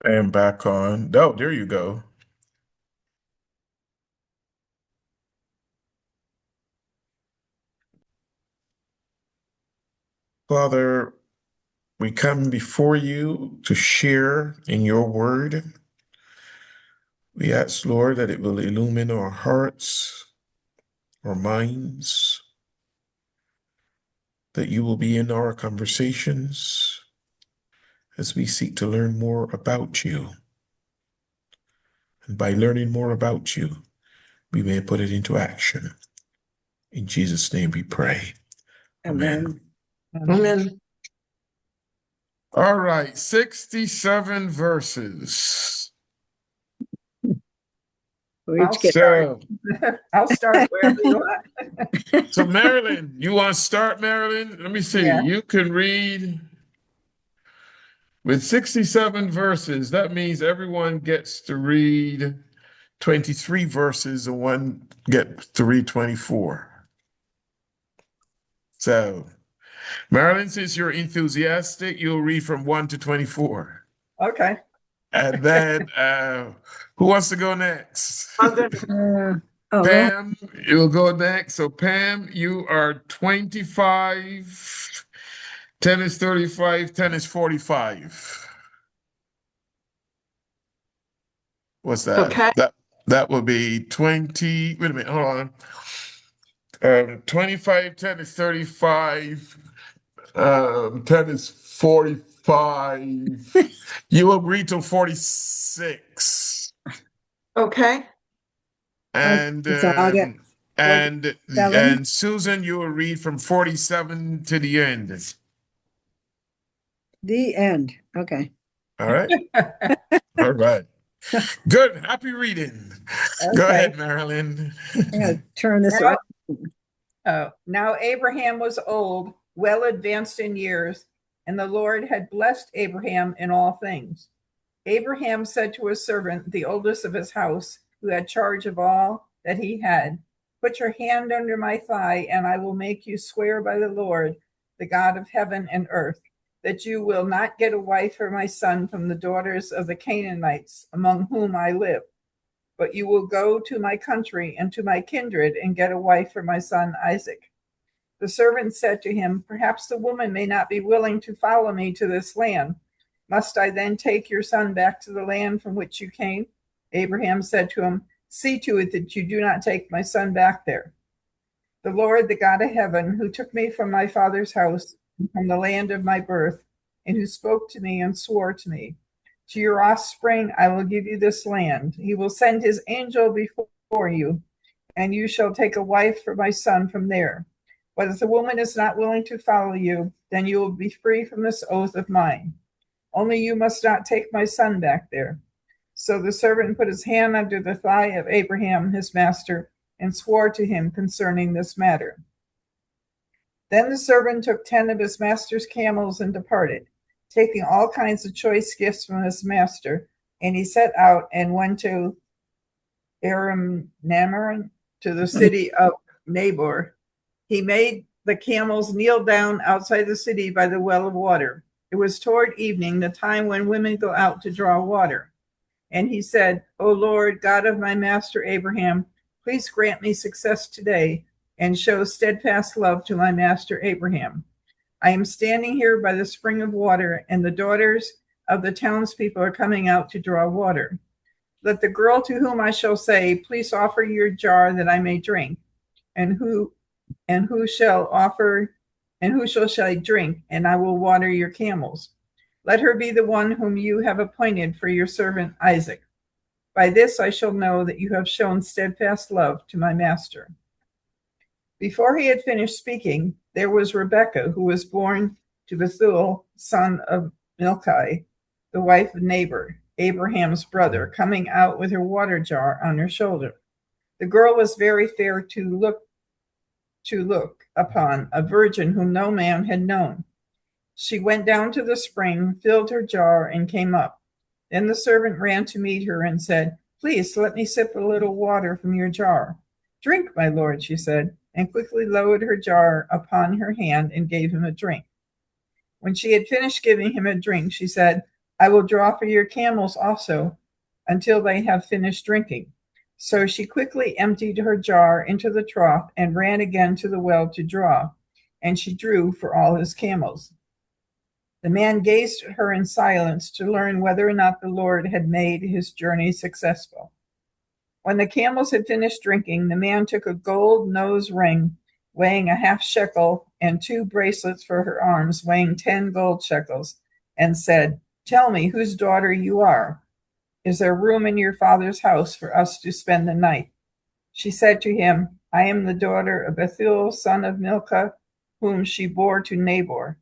And back on. Oh, there you go. Father, we come before you to share in your word. We ask, Lord, that it will illumine our hearts, our minds, that you will be in our conversations as we seek to learn more about you. And by learning more about you, we may put it into action. In Jesus' name we pray. Amen. Amen. All right, 67 verses. So, I'll start wherever you want. so Marilyn, you want to start, Marilyn? Let me see. Yeah. You can read with 67 verses. That means everyone gets to read 23 verses and one gets to read 24. So, Marilyn, since you're enthusiastic, you'll read from 1 to 24. Okay. And then, who wants to go next? Pam, you'll go next. So, Pam, you are 25. 10 is 35, 10 is 45. What's that? Okay. That would be 20. Wait a minute, hold on. 25, 10 is 35. 10 is 45. You will read till 46. Okay. And So I'll get and Susan, you will read from 47 to the end. the end. Okay. All right. All right. Good. Happy reading. Go ahead, Marilyn. I'm gonna turn this around. Now Abraham was old, well advanced in years, and the Lord had blessed Abraham in all things. Abraham said to his servant, the oldest of his house, who had charge of all that he had, "Put your hand under my thigh, and I will make you swear by the Lord, the God of heaven and earth, that you will not get a wife for my son from the daughters of the Canaanites, among whom I live, but you will go to my country and to my kindred and get a wife for my son Isaac." The servant said to him, "Perhaps the woman may not be willing to follow me to this land. Must I then take your son back to the land from which you came?" Abraham said to him, "See to it that you do not take my son back there. The Lord, the God of heaven, who took me from my father's house, from the land of my birth, and who spoke to me and swore to me, 'To your offspring I will give you this land.' He will send his angel before you, and you shall take a wife for my son from there. But if the woman is not willing to follow you, then you will be free from this oath of mine. Only you must not take my son back there." So the servant put his hand under the thigh of Abraham, his master, and swore to him concerning this matter. Then the servant took 10 of his master's camels and departed, taking all kinds of choice gifts from his master. And he set out and went to Aram Naharaim, to the city of Nabor. He made the camels kneel down outside the city by the well of water. It was toward evening, the time when women go out to draw water. And he said, "O Lord, God of my master Abraham, please grant me success today and show steadfast love to my master Abraham. I am standing here by the spring of water, and the daughters of the townspeople are coming out to draw water. Let the girl to whom I shall say, 'Please offer your jar that I may drink,' and who shall offer, and who shall say, 'Drink, and I will water your camels.' Let her be the one whom you have appointed for your servant Isaac. By this I shall know that you have shown steadfast love to my master." Before he had finished speaking, there was Rebekah, who was born to Bethuel, son of Milcah, the wife of Nabor, Abraham's brother, coming out with her water jar on her shoulder. The girl was very fair to look upon, a virgin whom no man had known. She went down to the spring, filled her jar, and came up. Then the servant ran to meet her and said, "Please let me sip a little water from your jar." "Drink, my lord," she said, and quickly lowered her jar upon her hand and gave him a drink. When she had finished giving him a drink, she said, I will draw for your camels also until they have finished drinking." So she quickly emptied her jar into the trough and ran again to the well to draw, and she drew for all his camels. The man gazed at her in silence to learn whether or not the Lord had made his journey successful. When the camels had finished drinking, the man took a gold nose ring weighing a half shekel and 2 bracelets for her arms weighing 10 gold shekels and said, "Tell me whose daughter you are. Is there room in your father's house for us to spend the night?" She said to him, "I am the daughter of Bethuel, son of Milcah, whom she bore to Nabor."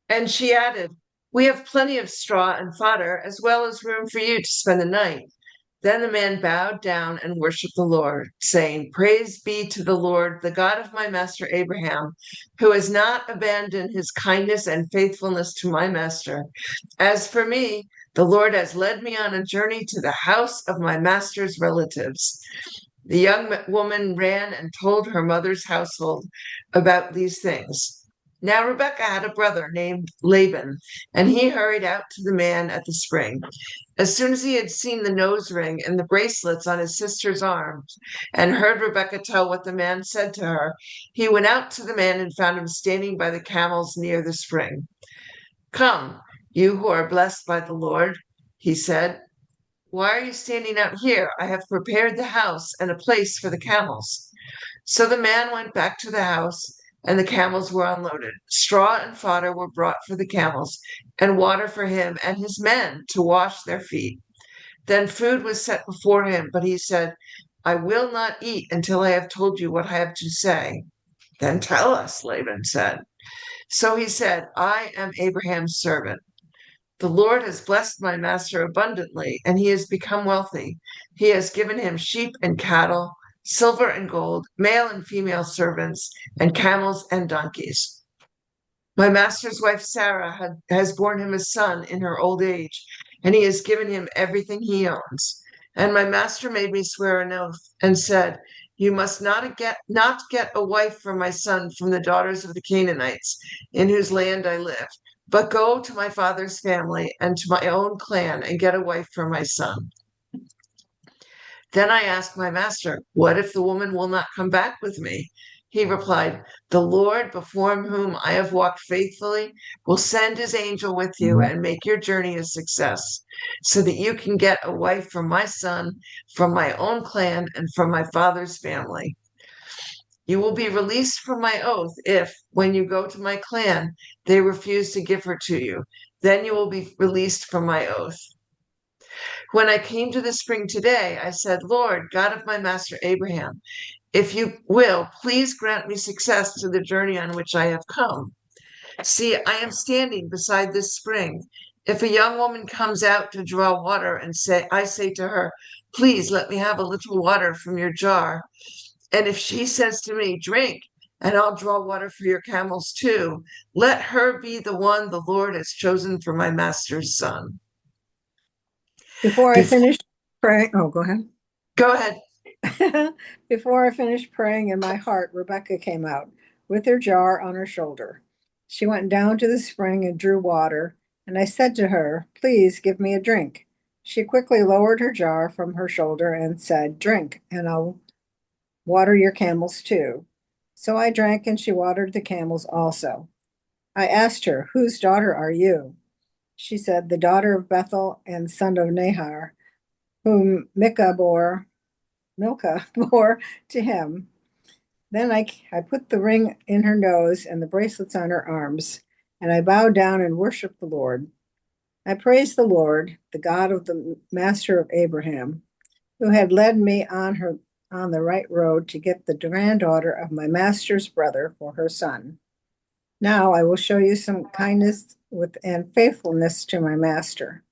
And she added, "We have plenty of straw and fodder, as well as room for you to spend the night." Then the man bowed down and worshiped the Lord, saying, "Praise be to the Lord, the God of my master Abraham, who has not abandoned his kindness and faithfulness to my master. As for me, the Lord has led me on a journey to the house of my master's relatives." The young woman ran and told her mother's household about these things. Now Rebekah had a brother named Laban, and he hurried out to the man at the spring. As soon as he had seen the nose ring and the bracelets on his sister's arms, and heard Rebekah tell what the man said to her, he went out to the man and found him standing by the camels near the spring. "Come, you who are blessed by the Lord," he said. "Why are you standing out here? I have prepared the house and a place for the camels." So the man went back to the house, and the camels were unloaded. Straw and fodder were brought for the camels, and water for him and his men to wash their feet. Then food was set before him, but he said, "I will not eat until I have told you what I have to say." "Then tell us," Laban said. So he said, "I am Abraham's servant. The Lord has blessed my master abundantly, and he has become wealthy. He has given him sheep and cattle, silver and gold, male and female servants, and camels and donkeys. My master's wife Sarah has borne him a son in her old age, and he has given him everything he owns. And my master made me swear an oath and said, 'You must not get a wife for my son from the daughters of the Canaanites, in whose land I live, but go to my father's family and to my own clan and get a wife for my son.' Then I asked my master, 'What if the woman will not come back with me?' He replied, 'The Lord, before whom I have walked faithfully, will send his angel with you and make your journey a success, so that you can get a wife for my son from my own clan and from my father's family. You will be released from my oath if, when you go to my clan, they refuse to give her to you. Then you will be released from my oath.' When I came to the spring today, I said, 'Lord, God of my master Abraham, if you will, please grant me success to the journey on which I have come. See, I am standing beside this spring. If a young woman comes out to draw water and I say to her, "Please let me have a little water from your jar," and if she says to me, "Drink, and I'll draw water for your camels too," let her be the one the Lord has chosen for my master's son." Before I finish praying, oh, go ahead. Go ahead. Before I finished praying in my heart, Rebekah came out with her jar on her shoulder. She went down to the spring and drew water, and I said to her, "Please give me a drink." She quickly lowered her jar from her shoulder and said, "Drink, and I'll water your camels too." So I drank, and she watered the camels also. I asked her, "Whose daughter are you?" She said, "The daughter of Bethuel and son of Nahor, whom Milcah bore to him." Then I put the ring in her nose and the bracelets on her arms, and I bowed down and worshiped the Lord. I praised the Lord, the God of the master of Abraham, who had led me on the right road to get the granddaughter of my master's brother for her son. Now I will show you some kindness and faithfulness to my master.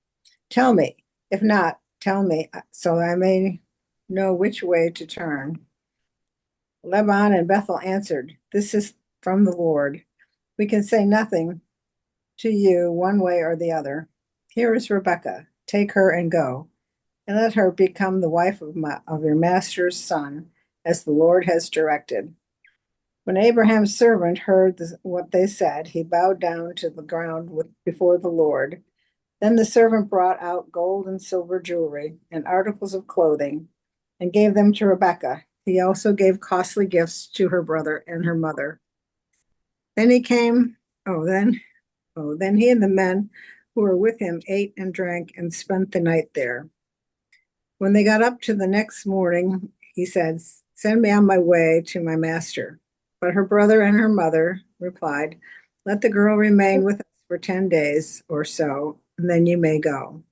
Tell me, if not, tell me, so I may know which way to turn." Laban and Bethuel answered, "This is from the Lord. We can say nothing to you one way or the other. Here is Rebekah. Take her and go, and let her become the wife of your master's son, as the Lord has directed." When Abraham's servant heard what they said, he bowed down to the ground before the Lord. Then the servant brought out gold and silver jewelry and articles of clothing and gave them to Rebekah. He also gave costly gifts to her brother and her mother. Then he and the men who were with him ate and drank and spent the night there. When they got up to the next morning, he said, "Send me on my way to my master." But her brother and her mother replied, "Let the girl remain with us for 10 days or so, and then you may go."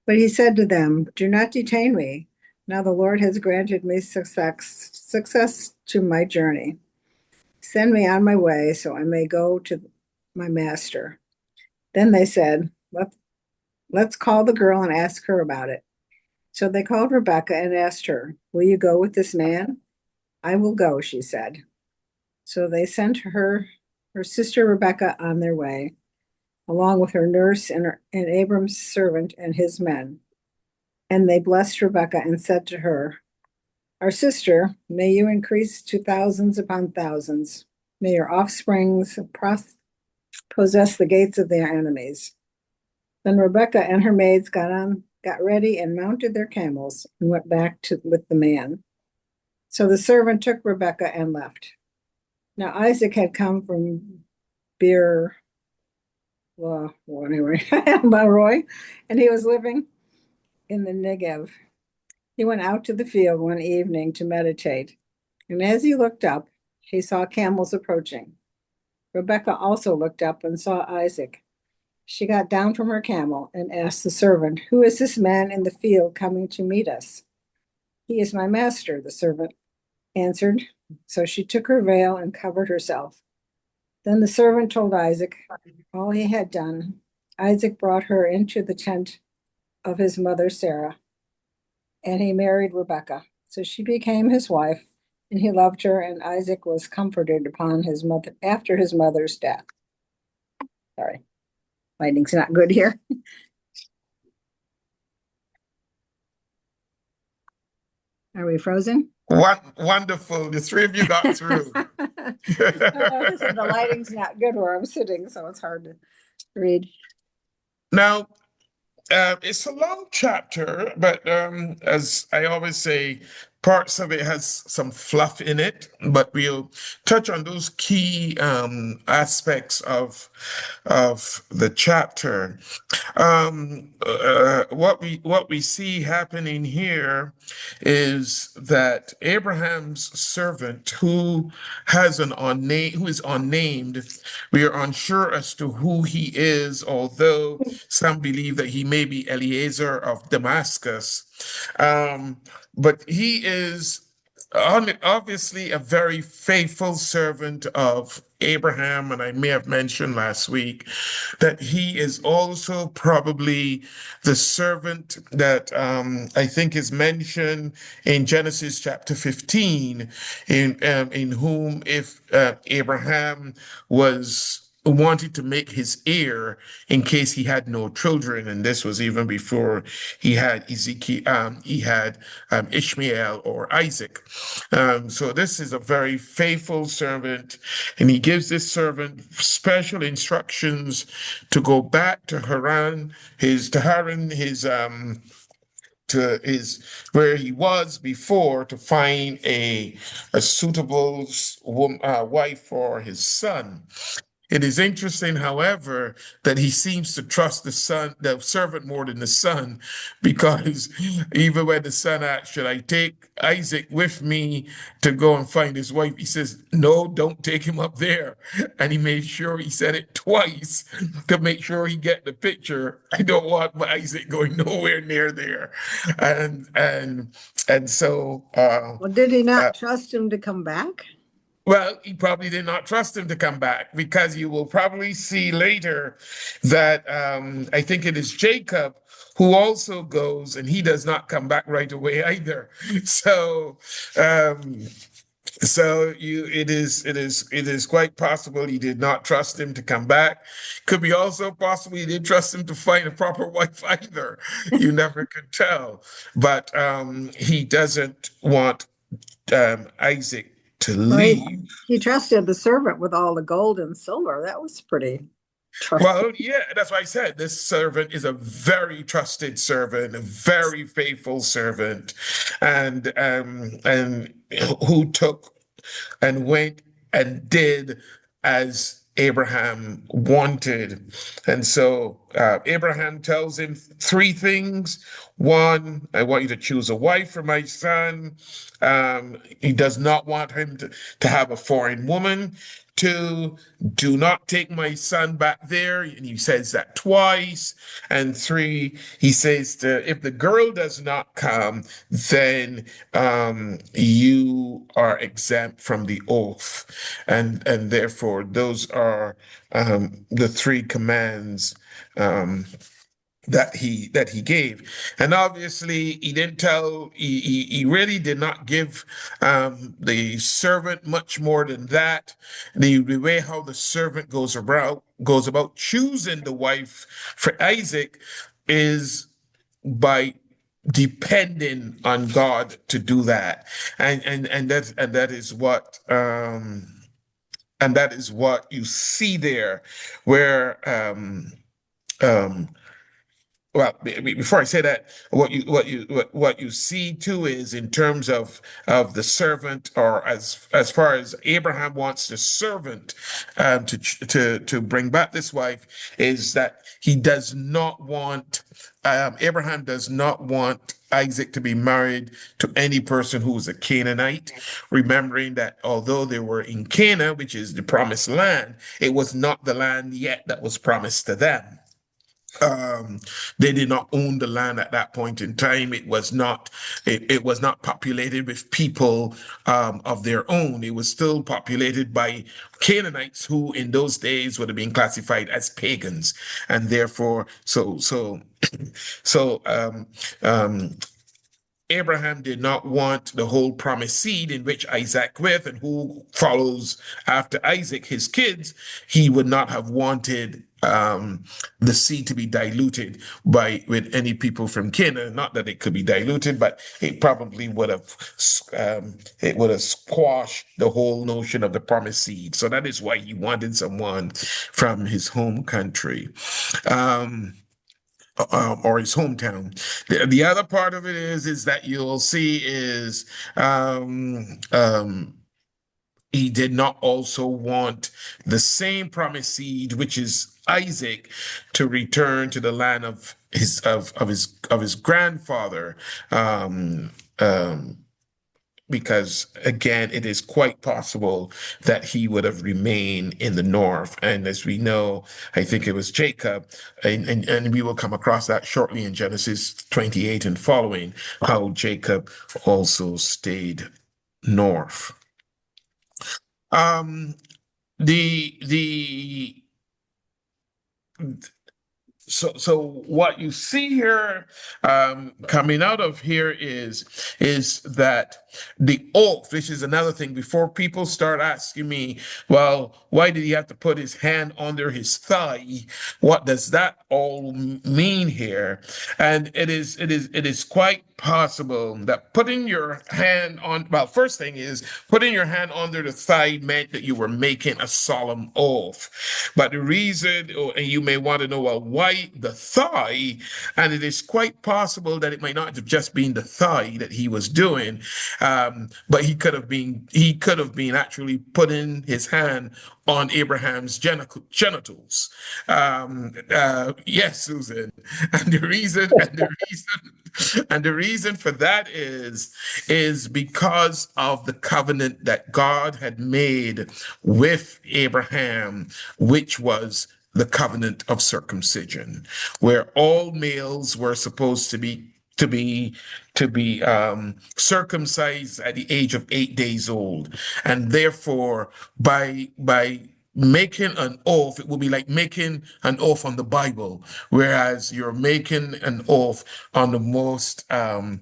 But he said to them, "Do not detain me. Now the Lord has granted me success to my journey. Send me on my way so I may go to my master." Then they said, Let's call the girl and ask her about it." So they called Rebekah and asked her, "Will you go with this man?" "I will go," she said. So they sent her sister Rebekah on their way, along with her nurse and Abram's servant and his men. And they blessed Rebekah and said to her, "Our sister, may you increase to thousands upon thousands. May your offsprings possess the gates of their enemies." Then Rebekah and her maids got ready and mounted their camels and went back with the man. So the servant took Rebekah and left. Now Isaac had come from Beer-lahai-roi, and he was living in the Negev. He went out to the field one evening to meditate, and as he looked up, he saw camels approaching. Rebekah also looked up and saw Isaac. She got down from her camel and asked the servant, "Who is this man in the field coming to meet us?" "He is my master," the servant answered. So she took her veil and covered herself. Then the servant told Isaac all he had done. Isaac brought her into the tent of his mother Sarah, and he married Rebekah. So she became his wife, and he loved her, and Isaac was comforted after his mother's death. Sorry, lighting's not good here. Are we frozen? Wonderful. The three of you got through. The lighting's not good where I'm sitting, so it's hard to read. Now, it's a long chapter, but as I always say, parts of it has some fluff in it, but we'll touch on those key aspects of the chapter. What we see happening here is that Abraham's servant, who is unnamed, we are unsure as to who he is, although some believe that he may be Eliezer of Damascus. But he is obviously a very faithful servant of Abraham, and I may have mentioned last week that he is also probably the servant that I think is mentioned in Genesis chapter 15, in whom if Abraham wanted to make his heir in case he had no children, and this was even before he had Ishmael or Isaac. So this is a very faithful servant, and he gives this servant special instructions to go back to Haran, to his where he was before, to find a suitable wife for his son. It is interesting, however, that he seems to trust the servant more than the son, because even when the son asked, "Should I take Isaac with me to go and find his wife?" he says, "No, don't take him up there." And he made sure he said it twice to make sure he get the picture. "I don't want my Isaac going nowhere near there." And so Well, did he not trust him to come back? Well, he probably did not trust him to come back, because you will probably see later that I think it is Jacob who also goes, and he does not come back right away either. So, it is quite possible he did not trust him to come back. Could be also possible he didn't trust him to find a proper wife either. You never could tell. But he doesn't want Isaac to Right. leave. He trusted the servant with all the gold and silver. That was pretty trustworthy. Well, yeah, that's why I said this servant is a very trusted servant, a very faithful servant, and who took and went and did as Abraham wanted. And so Abraham tells him three things. One, I want you to choose a wife for my son. He does not want him to have a foreign woman. Two, do not take my son back there. And he says that twice. And three, he says if the girl does not come, then you are exempt from the oath. And therefore, those are the three commands that he gave. And obviously he really did not give the servant much more than that. The way how the servant goes about choosing the wife for Isaac is by depending on God to do that. And that is what and that is what you see there, where well, before I say that, what you see too is in terms of the servant, or as far as Abraham wants the servant to bring back this wife, is that he does not want Abraham does not want Isaac to be married to any person who was a Canaanite, remembering that although they were in Canaan, which is the promised land, it was not the land yet that was promised to them. They did not own the land at that point in time. It was not populated with people of their own. It was still populated by Canaanites, who in those days would have been classified as pagans, and therefore so Abraham did not want the whole promised seed, in which Isaac with, and who follows after Isaac, his kids. He would not have wanted the seed to be diluted with any people from Canaan. Not that it could be diluted, but it probably would have squashed the whole notion of the promised seed. So that is why he wanted someone from his home country. Or his hometown. The other part of it is that you'll see is he did not also want the same promised seed, which is Isaac, to return to the land of his grandfather. Because again, it is quite possible that he would have remained in the north. And as we know, I think it was Jacob, and we will come across that shortly in Genesis 28 and following, how Jacob also stayed north. So what you see here coming out of here is that the oath, which is another thing. Before people start asking me, well, why did he have to put his hand under his thigh? What does that all mean here? And it is quite possible that putting your hand on, well, first thing is putting your hand under the thigh meant that you were making a solemn oath. But the reason, and you may want to know, well, why the thigh? And it is quite possible that it might not have just been the thigh that he was doing, but he could have been actually putting his hand on Abraham's genitals. Yes, Susan. And the reason for that is because of the covenant that God had made with Abraham, which was the covenant of circumcision, where all males were supposed to be circumcised at the age of 8 days old. And therefore, by making an oath, it will be like making an oath on the Bible, whereas you're making an oath on the most the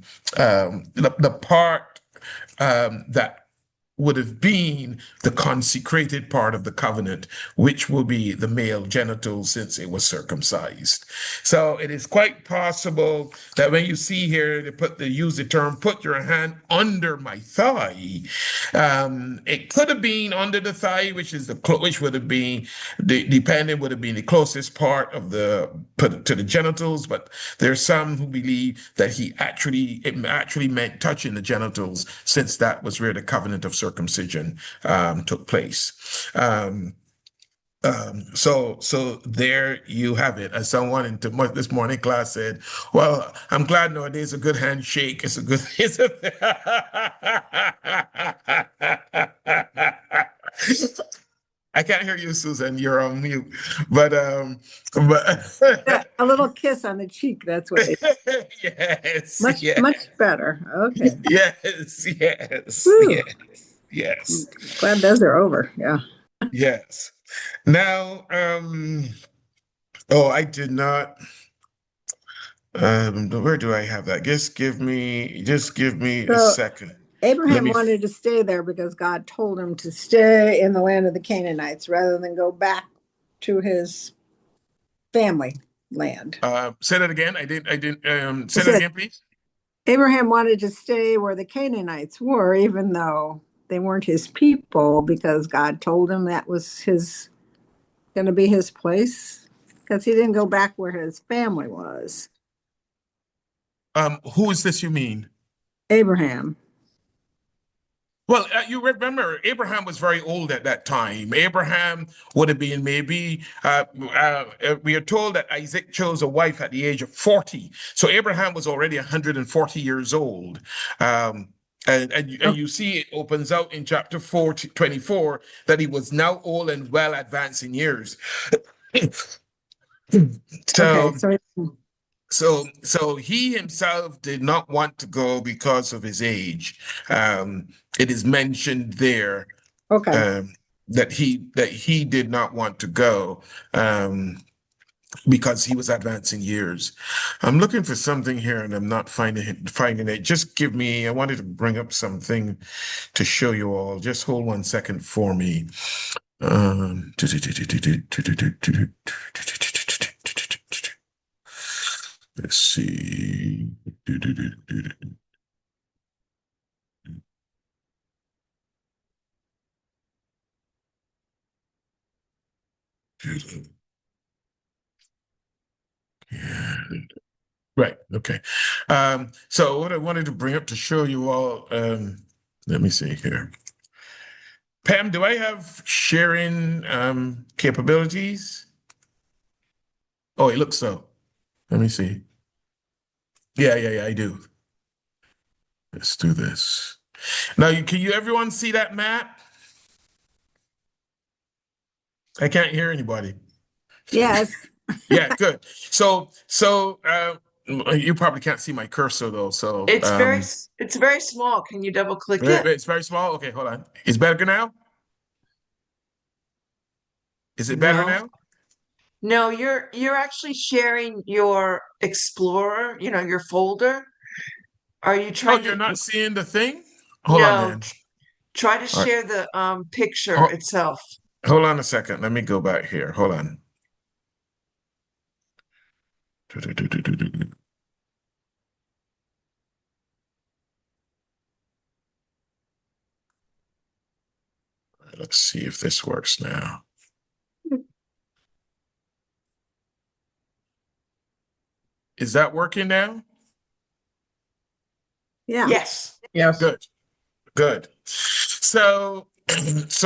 part that would have been the consecrated part of the covenant, which will be the male genitals since it was circumcised. So it is quite possible that when you see here they use the term "put your hand under my thigh," it could have been under the thigh, which would have been would have been the closest part of to the genitals. But there's some who believe that it actually meant touching the genitals, since that was where the covenant of circumcision took place. So there you have it. As someone in this morning class said, "Well, I'm glad nowadays a good handshake is a good." I can't hear you, Susan. You're on mute. But A little kiss on the cheek, that's what they yes, much yes, much better. Okay. yes, yes, Whew. yes, yes, Glad those are over. Yeah. yes. Now, oh, I did not. Where do I have that? Just give me a So second. Abraham me- wanted to stay there because God told him to stay in the land of the Canaanites rather than go back to his family land. Say that again. I didn't. Say I that said- again, please. Abraham wanted to stay where the Canaanites were, even though they weren't his people, because God told him that was going to be his place, because he didn't go back where his family was. Who is this you mean? Abraham. Well, you remember Abraham was very old at that time. Abraham would have been maybe, we are told that Isaac chose a wife at the age of 40. So Abraham was already 140 years old. And you see it opens out in chapter 24 that he was now old and well advanced in years. Okay, So he himself did not want to go because of his age. It is mentioned there okay. that he did not want to go because he was advancing years. I'm looking for something here and I'm not finding it. Just give me. I wanted to bring up something to show you all. Just hold 1 second for me. Let's see. Right. Okay. So what I wanted to bring up to show you all, let me see here. Pam, do I have sharing capabilities? Oh, it looks so. Let me see. Yeah, I do. Let's do this. Now, can you everyone see that map? I can't hear anybody. Yes. Yeah, good. So you probably can't see my cursor though. So It's very small. Can you double click it? it's very small. Okay, hold on. Is better now? Is it better No. now? No, you're actually sharing your Explorer, your folder. Are you Oh, trying you're to not seeing the thing? Hold No, on, man. try to All right. share the picture Oh. itself. Hold on a second. Let me go back here. Hold on. Let's see if this works now. Is that working now? Yeah. Yes. Yes. Good. So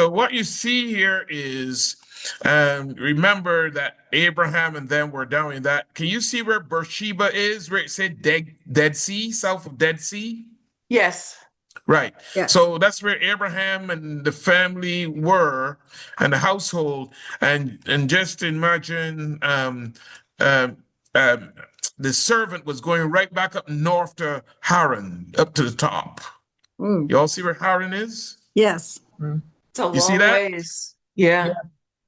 what you see here is, remember that Abraham and them were down in that. Can you see where Beersheba is, where it said Dead Sea, south of Dead Sea? Yes. Right. Yes. So that's where Abraham and the family were, and the household. And just imagine, the servant was going right back up north to Haran, up to the top. Mm. You all see where Haran is? Yes. It's a You see long that? ways. Yeah. Yeah.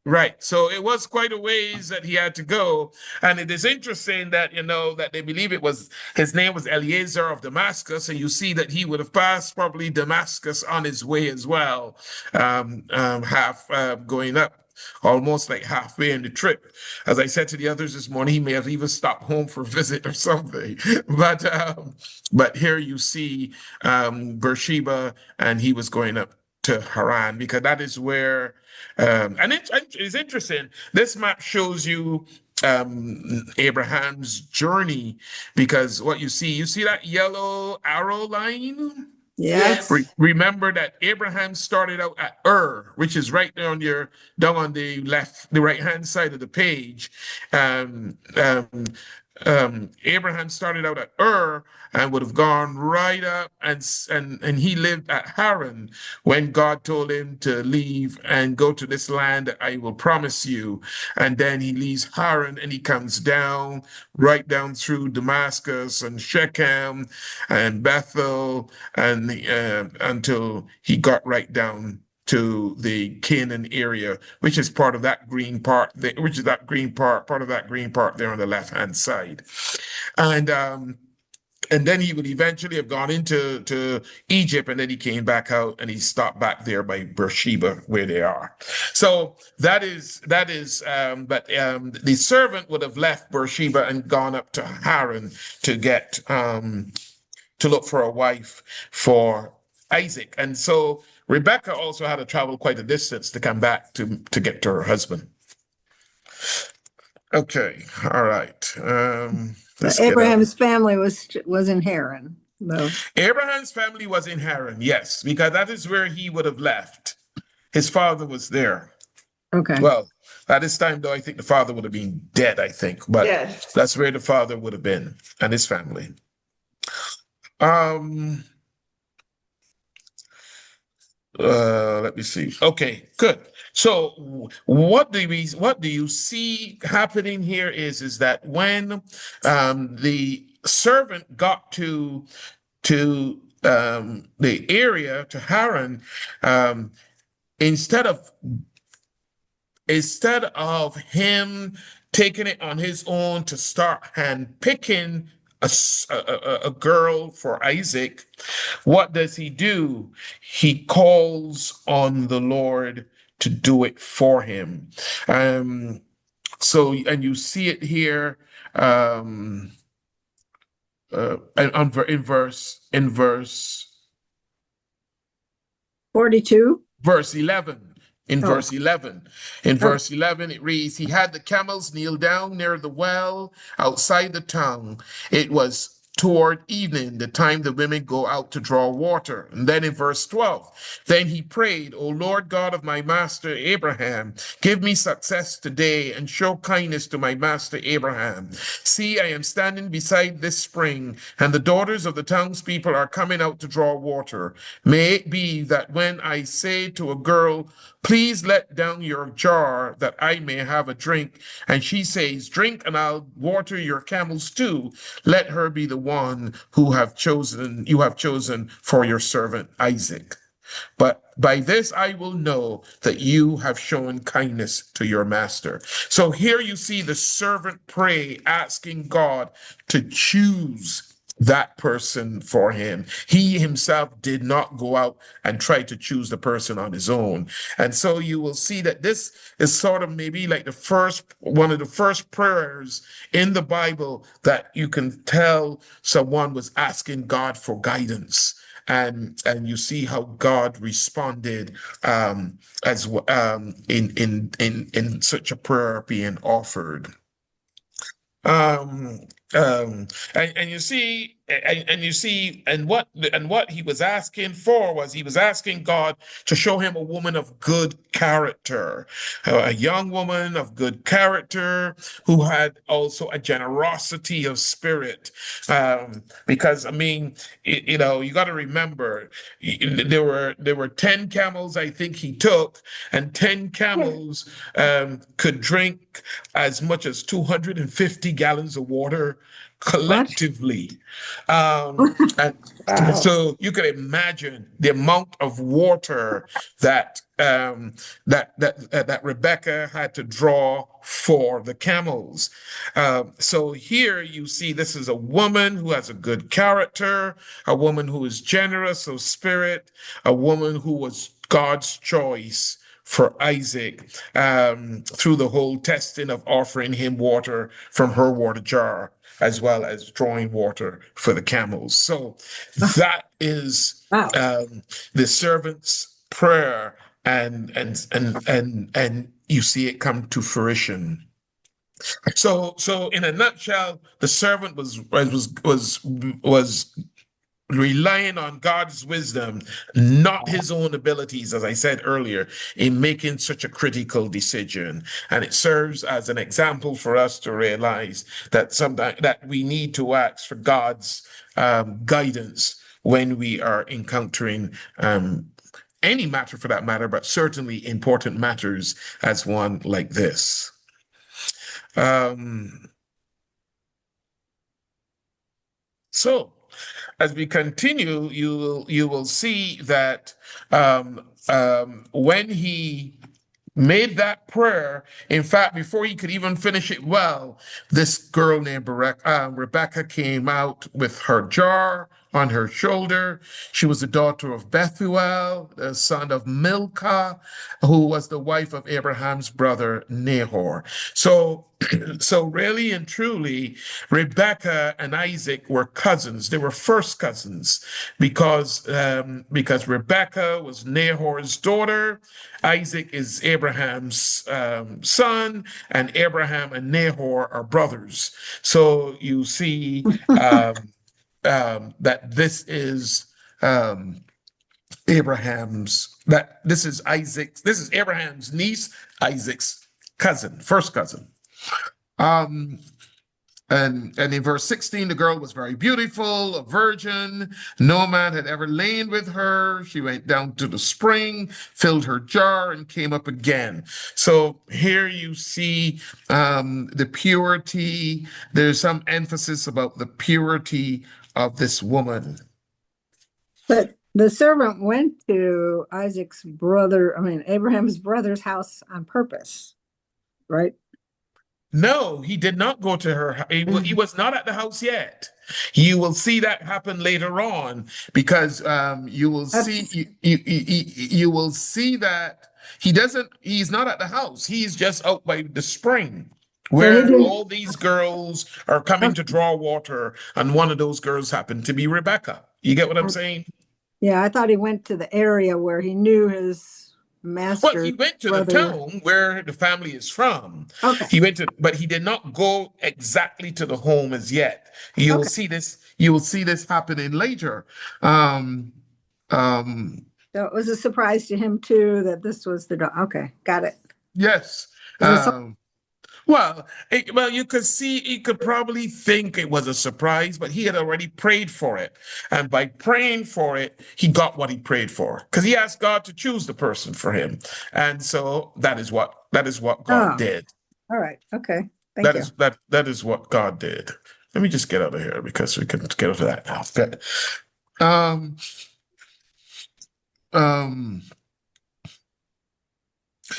Right. So it was quite a ways that he had to go. And it is interesting that, that they believe it was his name was Eliezer of Damascus. And you see that he would have passed probably Damascus on his way as well, half going up. Almost like halfway in the trip. As I said to the others this morning, he may have even stopped home for a visit or something. But here you see Beersheba, and he was going up to Haran because that is where and it's interesting. This map shows you Abraham's journey because what you see that yellow arrow line? Yes. Remember that Abraham started out at Ur, which is right there down on the right hand side of the page. Um, um, Abraham started out at Ur and would have gone right up, and he lived at Haran when God told him to leave and go to this land that I will promise you. And then he leaves Haran and he comes down right down through Damascus and Shechem and Bethel and until he got right down to the Canaan area, which is part of that green part, which is that green part of that green part there on the left-hand side. And then he would eventually have gone to Egypt, and then he came back out and he stopped back there by Beersheba where they are. So but the servant would have left Beersheba and gone up to Haran to get to look for a wife for Isaac. And so Rebecca also had to travel quite a distance to come back to get to her husband. Okay, all right. Abraham's family was in Haran, though. Abraham's family was in Haran, yes, because that is where he would have left. His father was there. Okay. Well, at this time, though, I think the father would have been dead, I think, but Yes. that's where the father would have been and his family. Let me see. Okay, good. So what do you see happening here is that when the servant got to the area to Haran, instead of him taking it on his own to start handpicking a girl for Isaac, what does he do? He calls on the Lord to do it for him. So, and you see it here in verse 42. verse 11. In verse 11, it reads, he had the camels kneel down near the well outside the town. It was toward evening, the time the women go out to draw water. And then in verse 12, then he prayed, O Lord God of my master Abraham, give me success today and show kindness to my master Abraham. See, I am standing beside this spring, and the daughters of the townspeople are coming out to draw water. May it be that when I say to a girl, please let down your jar that I may have a drink, and she says, drink, and I'll water your camels too, let her be the one you have chosen for your servant Isaac. But by this I will know that you have shown kindness to your master. So here you see the servant pray, asking God to choose that person for him. He himself did not go out and try to choose the person on his own. And so you will see that this is sort of maybe like one of the first prayers in the Bible that you can tell someone was asking God for guidance. And you see how God responded in such a prayer being offered. And you see, and what he was asking for was he was asking God to show him a woman of good character, a young woman of good character who had also a generosity of spirit. Because I mean, you got to remember there were 10 camels I think he took, and 10 camels could drink as much as 250 gallons of water. collectively. And Wow. so you can imagine the amount of water that Rebecca had to draw for the camels. So here you see this is a woman who has a good character, a woman who is generous of spirit, a woman who was God's choice for Isaac through the whole testing of offering him water from her water jar, as well as drawing water for the camels. So that is Wow. the servant's prayer, and you see it come to fruition. So in a nutshell, the servant was relying on God's wisdom, not his own abilities, as I said earlier, in making such a critical decision. And it serves as an example for us to realize that sometimes that we need to ask for God's guidance when we are encountering any matter for that matter, but certainly important matters as one like this. So as we continue, you will see that when he made that prayer, in fact, before he could even finish it well, this girl named Rebecca came out with her jar on her shoulder. She was the daughter of Bethuel, the son of Milcah, who was the wife of Abraham's brother Nahor. So so really and truly, Rebecca and Isaac were cousins. They were first cousins because Rebecca was Nahor's daughter, Isaac is Abraham's son, and Abraham and Nahor are brothers. So you see that this is this is Abraham's niece, Isaac's cousin, first cousin. Um, and in verse 16, the girl was very beautiful, a virgin. No man had ever lain with her. She went down to the spring, filled her jar, and came up again. So here you see the purity. There's some emphasis about the purity of this woman. But the servant went to Abraham's brother's house on purpose, right? No, he did not go to her. He was not at the house yet. You will see that happen later on because you will see you will see that he's not at the house. He's just out by the spring where all these girls are coming to draw water, and one of those girls happened to be Rebecca. You get what I'm saying? Yeah, I thought he went to the area where he knew his master. Well, he went to the town where the family is from. Okay. But he did not go exactly to the home as yet. You'll see this. You will see this happening later. So it was a surprise to him too that this was the dog. Okay, got it. Yes. Well, you could see, he could probably think it was a surprise, but he had already prayed for it. And by praying for it, he got what he prayed for because he asked God to choose the person for him. And so that is what God did. All right. Okay. Thank you. That is what God did. Let me just get out of here because we can get out of that now.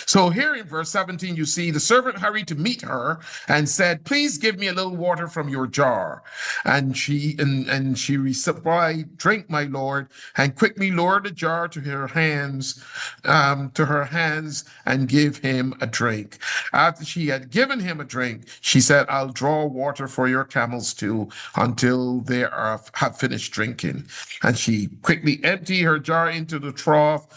So here in verse 17, you see the servant hurried to meet her and said, "Please give me a little water from your jar." And she replied, "Drink, my lord," and quickly lowered the jar to her hands, and give him a drink. After she had given him a drink, she said, "I'll draw water for your camels too until they have finished drinking." And she quickly emptied her jar into the trough,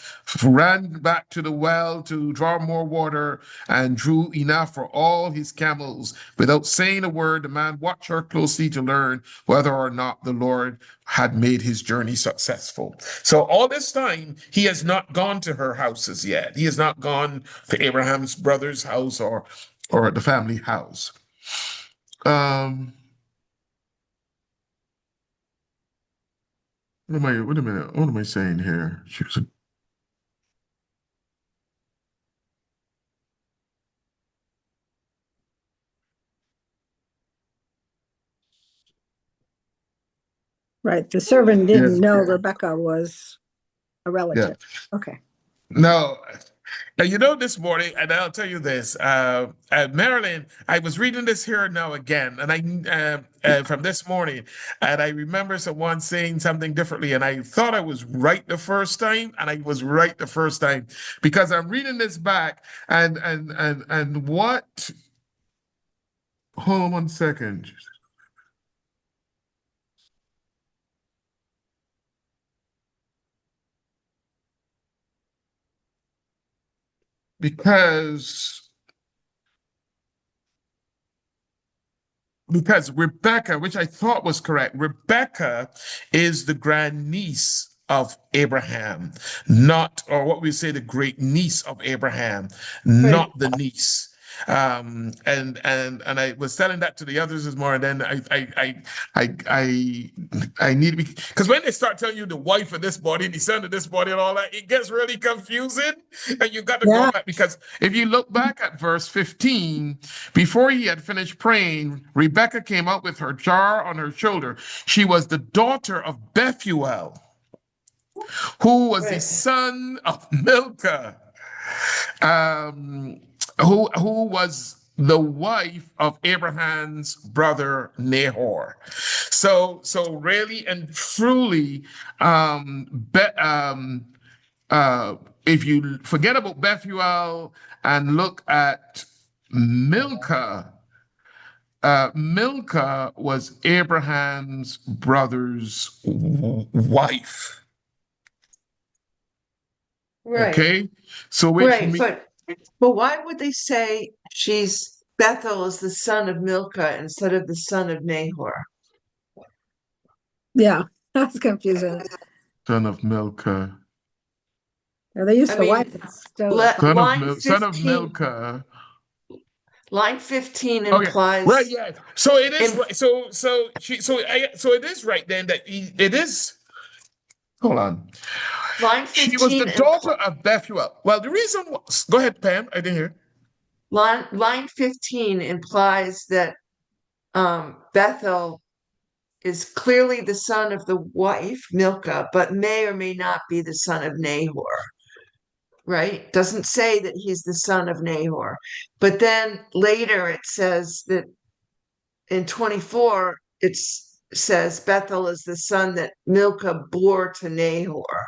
ran back to the well to draw more water, and drew enough for all his camels. Without saying a word, the man watched her closely to learn whether or not the Lord had made his journey successful. So all this time, he has not gone to her houses yet. He has not gone to Abraham's brother's house or the family house. What am I saying here? Right. The servant didn't Yes. know Rebecca was a relative. Okay. No, you know, this morning, and I'll tell you this, Marilyn, I was reading this here now again, and from this morning, and I remember someone saying something differently, and I thought I was right the first time, and I was right the first time because I'm reading this back, and what? Hold on 1 second. Because Rebecca, which I thought was correct, Rebecca is the grandniece of Abraham, not, or what we say, the great niece of Abraham, Right. not the niece. And I was telling that to the others this morning. Then I need to be, because when they start telling you the wife of this body, the son of this body, and all that, it gets really confusing, and you got to go Yeah. back, because if you look back at verse 15, before he had finished praying, Rebekah came out with her jar on her shoulder. She was the daughter of Bethuel, who was the Right. son of Milcah, who was the wife of Abraham's brother Nahor. So really and truly, if you forget about Bethuel and look at Milcah, Milcah was Abraham's brother's wife. Right. Okay, so which Right. means, But why would they say Bethel is the son of Milcah instead of the son of Nahor? Yeah. That's confusing. son of Milcah, Yeah, they used I the mean, wife instead of the father. son of Milcah. Line 15 Okay, implies right, yeah. So it is im- right. So it is right then that it is. Hold on. line She was the 15 daughter of Bethuel. Well, the reason was, go ahead, Pam. I didn't hear. line 15 implies that Bethel is clearly the son of the wife, Milcah, but may or may not be the son of Nahor, right? Doesn't say that he's the son of Nahor. But then later it says that in 24, it says Bethel is the son that Milcah bore to Nahor.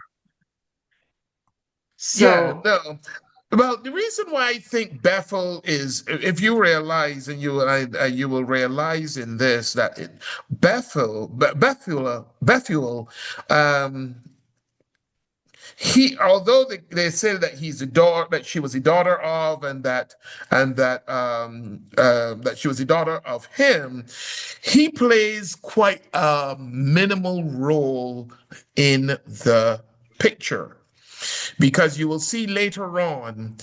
Yeah, So, no. Well, the reason why I think Bethel is, if you realize, and you will realize in this that Bethuel, um, although they say that he's the daughter, that she was the daughter of, that she was the daughter of him, he plays quite a minimal role in the picture, because you will see later on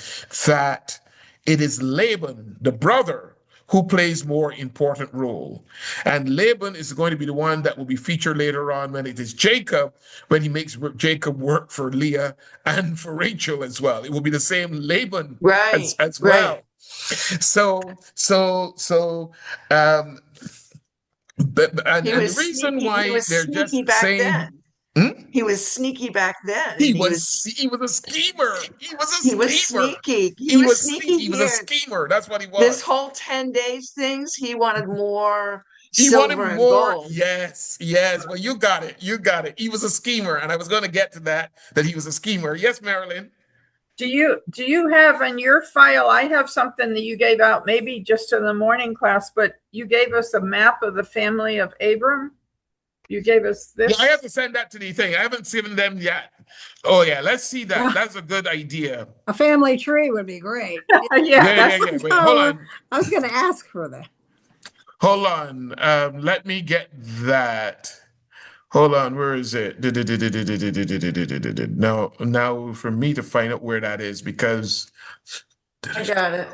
that it is Laban, the brother, who plays more important role. And Laban is going to be the one that will be featured later on when it is Jacob, when he makes Jacob work for Leah and for Rachel as well. It will be the same Laban right, as right. well. So um and He the was reason sneaky. He why was they're sneaky just back saying, then. hmm? He was sneaky back then, He and was a schemer. He was a he was schemer. sneaky. He He was was sneaky. sneaky He was a here. schemer. That's what he This was. whole 10 days things, he wanted more He wanted silver and more. gold. Yes, yes. Well, you got it. You got it. He was a schemer, and I was going to get to that he was a schemer. Yes, Marilyn. Do you have in your file? I have something that you gave out, maybe just in the morning class, but you gave us a map of the family of Abram. You gave us Yeah, this. I have to send that to the thing. I haven't seen them yet. Oh yeah, let's see that. Yeah. That's a good idea. A family tree would be great. Yeah, Yeah. that's Wait, hold on. I was going to ask for that. Hold on. Let me get that. Hold on, where is it? Now for me to find out where that is, because I got it.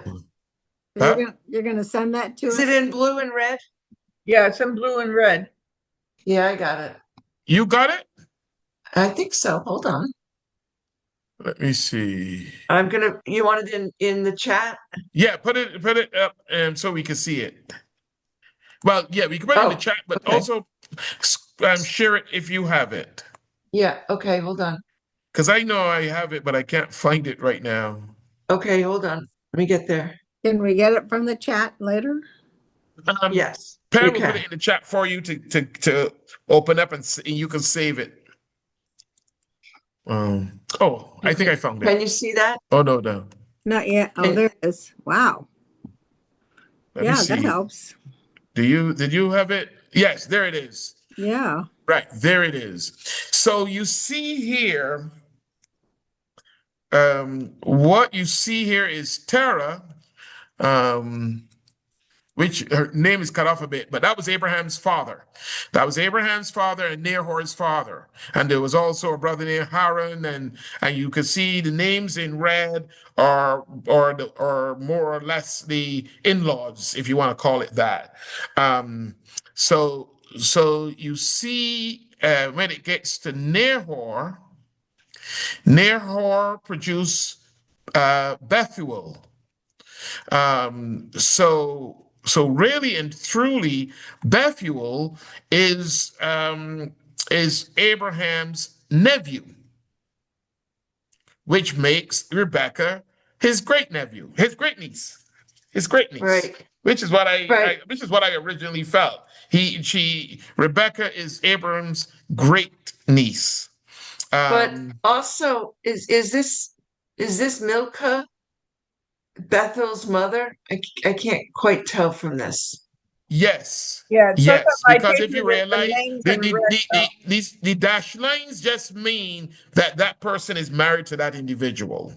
huh? You're gonna send that to us? Is it in blue and red? yeah, it's in blue and red. Yeah, I got it. You got it? I think so. Hold on. Let me see. You want it in the chat? Yeah, put it up so we can see it. Well, yeah, we can put it in the Oh, chat, but okay. also share it if you have it. Yeah, okay, hold on. Because I know I have it, but I can't find it right now. Okay, hold on. Let me get there. Can we get it from the chat later? Yes, we Pam will put can. it in the chat for you to open up and you can save it. Oh, I think I found Can it. you see that? Oh, no. Not yet. Oh, And- there it is. Wow. Let me Yeah, that see. helps. Did you have it? Yes, there it is. Yeah. Right, there it is. So you see here, what you see here is Terah, which her name is cut off a bit, but that was Abraham's father. That was Abraham's father and Nahor's father. And there was also a brother named Haran, and you can see the names in red are more or less the in-laws, if you want to call it that. So you see when it gets to Nahor, Nahor produced Bethuel. So really and truly, Bethuel is Abraham's nephew, which makes Rebecca his great nephew, his great niece, Right. which is what Right. which is what I originally felt. Rebecca is Abraham's great niece. But also, is this Milcah Bethel's mother? I can't quite tell from this. Yes. Yeah, it says that Yes, by because if taking you the realize names in red. the dash lines just mean that that person is married to that individual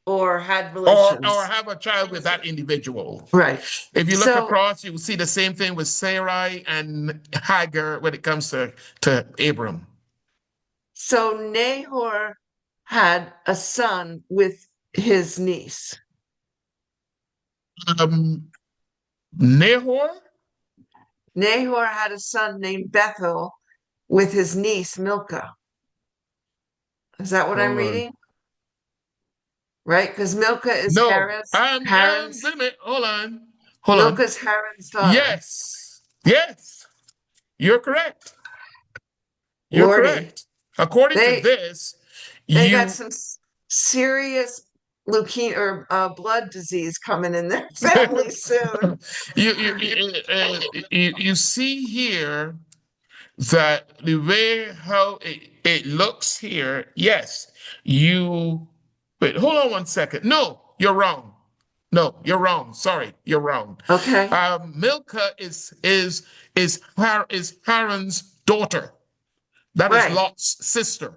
Or had or relations. have a child with that individual. Right. If you look So- across, you will see the same thing with Sarai and Hagar when it comes to Abram. So Nahor had a son with his niece. Nahor? Nahor had a son named Bethel with his niece Milcah. Is that what I'm Hold on. reading? Right? Because Milcah is No. Haran's Wait a minute. Hold on. Milcah's Haran's daughter. Yes. You're correct. You're Lordy. correct. According They- to this, They got some serious leukemia or blood disease coming in their family soon. you see here that the way how it looks here, yes, wait, hold on one second. No, you're wrong. No, you're wrong. Sorry, you're wrong. Okay. Milcah is Haran's daughter. That is Right. Lot's sister.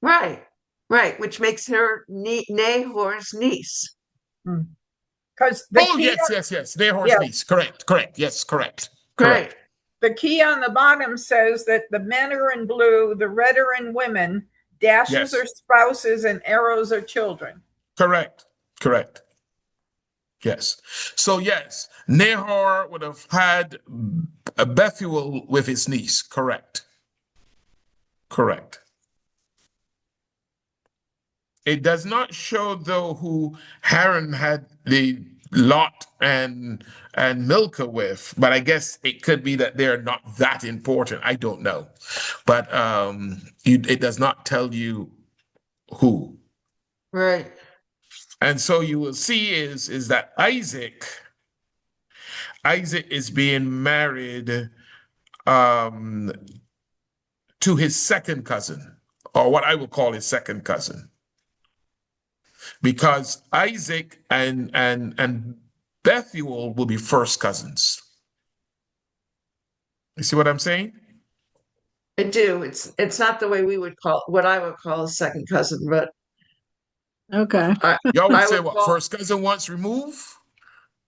Right. Which makes her Nahor's niece. Because Yes. Nahor's Yeah. niece. Correct. Yes, correct. Right. the key on the bottom says that the men are in blue, the red are in women, dashes Yes. are spouses, and arrows are children. Correct. Yes. So yes, Nahor would have had a Bethuel with his niece. Correct. It does not show though who Haran had the Lot and Milcah with, but I guess it could be that they're not that important. I don't know, but it does not tell you who. Right. And so you will see is that Isaac is being married to his second cousin, or what I would call his second cousin. Because Isaac and Bethuel will be first cousins. You see what I'm saying? I do. It's not the way we would call what I would call a second cousin, but Okay. Y'all would I say would what, call- first cousin once removed?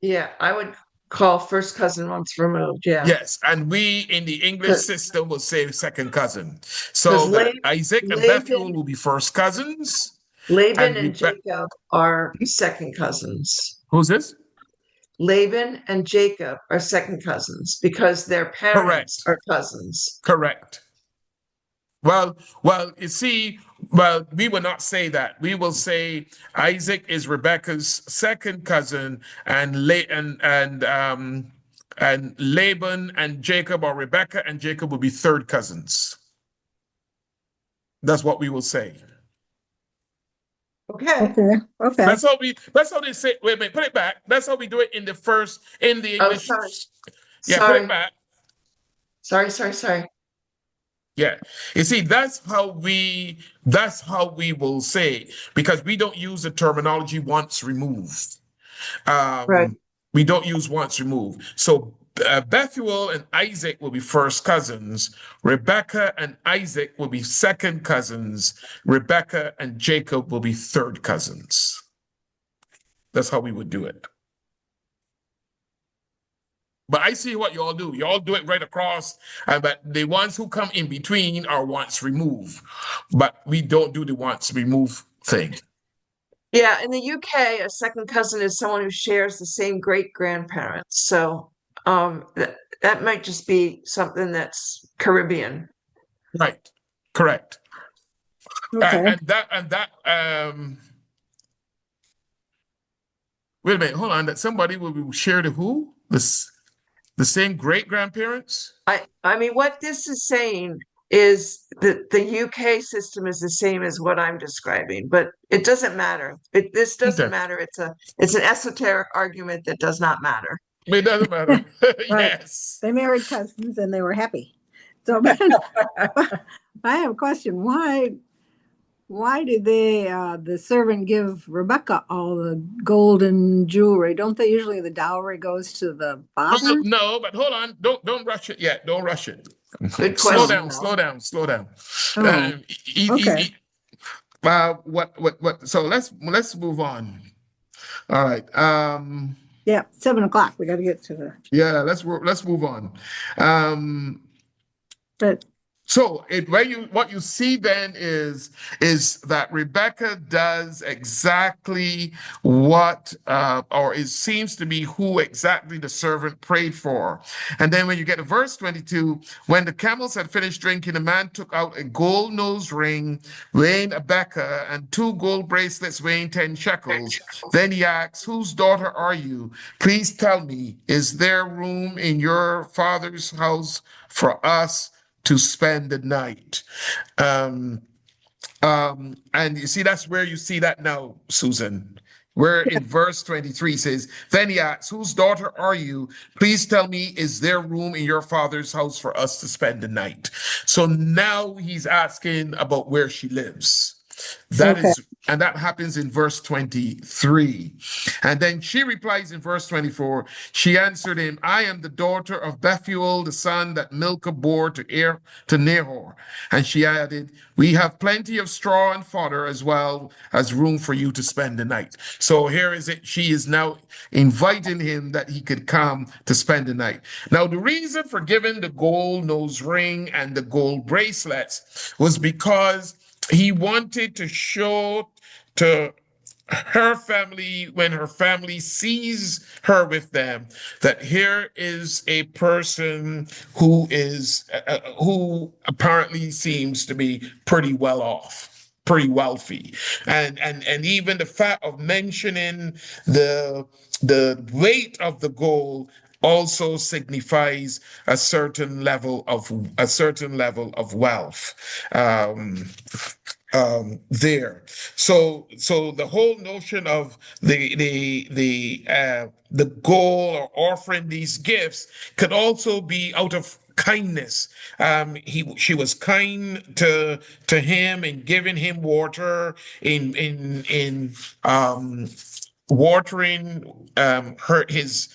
yeah, I would call first cousin once removed. Yeah. Yes, and we in the English But- system will say second cousin. So 'Cause that Isaac and Laban- Bethuel will be first cousins. Laban And and Jacob are second cousins. Who's this? Laban and Jacob are second cousins because their parents are cousins. Correct. Well, you see, we will not say that. We will say Isaac is Rebecca's second cousin, and And Laban and Jacob, or Rebecca and Jacob, will be third cousins. That's what we will say. Okay. Okay, okay. That's how they say, wait a minute, put it back. That's how we do it in the Oh, English. sorry. Yeah, put Sorry. it back. Sorry. Yeah. You see, that's how we will say, because we don't use the terminology once removed. Right. We don't use once removed. So Bethuel and Isaac will be first cousins. Rebecca and Isaac will be second cousins. Rebecca and Jacob will be third cousins. That's how we would do it. But I see what you all do. You all do it right across, but the ones who come in between are once removed. But we don't do the once remove thing. Yeah, in the UK, a second cousin is someone who shares the same great grandparents. So that might just be something that's Caribbean. Right. Correct. Okay. And that wait a minute, hold on. That somebody will share the who? The same great grandparents? I mean, what this is saying is that the UK system is the same as what I'm describing, but it doesn't matter. This doesn't Okay. matter. It's an esoteric argument that does not matter. It doesn't matter. Right. Yes. They married cousins and they were happy. So, but I have a question. Why did the servant give Rebecca all the gold and jewelry? Don't they usually, the dowry goes to the father? No, but hold on. Don't rush it yet. Don't rush it. Good Slow question. down. Slow down. Oh, okay. What? So let's move on. All right. Yeah, 7 o'clock. We got to get to the, Yeah, let's move on. but So what you see then is that Rebecca does exactly what or it seems to be who exactly the servant prayed for. And then when you get to verse 22, when the camels had finished drinking, the man took out a gold nose ring weighing a becca and 2 gold bracelets weighing 10 shekels. Then he asked, "Whose daughter are you? Please tell me, is there room in your father's house for us to spend the night?" And you see, that's where you see that now, Susan. Where in verse 23 says, "Then he asks, whose daughter are you? Please tell me, is there room in your father's house for us to spend the night?" So now he's asking about where she lives. And that happens in verse 23. And then she replies in verse 24, she answered him, "I am the daughter of Bethuel, the son that Milcah bore to Nahor." And she added, "We have plenty of straw and fodder as well as room for you to spend the night." So here is it. She is now inviting him that he could come to spend the night. Now, the reason for giving the gold nose ring and the gold bracelets was because he wanted to show to her family, when her family sees her with them, that here is a person who apparently seems to be pretty well off, pretty wealthy. And even the fact of mentioning the weight of the gold also signifies a certain level of wealth there. So the whole notion of the goal or offering these gifts could also be out of kindness. She was kind to him in giving him water, in watering his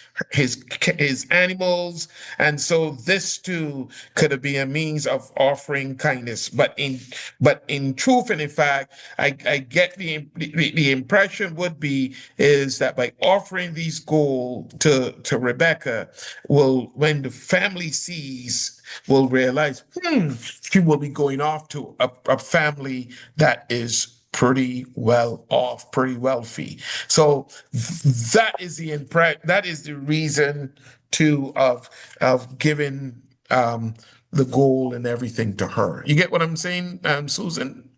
animals, and so this too could be a means of offering kindness. But in truth and in fact, I get the impression would be is that by offering these gold to Rebecca, when the family sees, will realize she will be going off to a family that is pretty well off, pretty wealthy. So that is the reason too of giving the gold and everything to her. You get what I'm saying, Susan?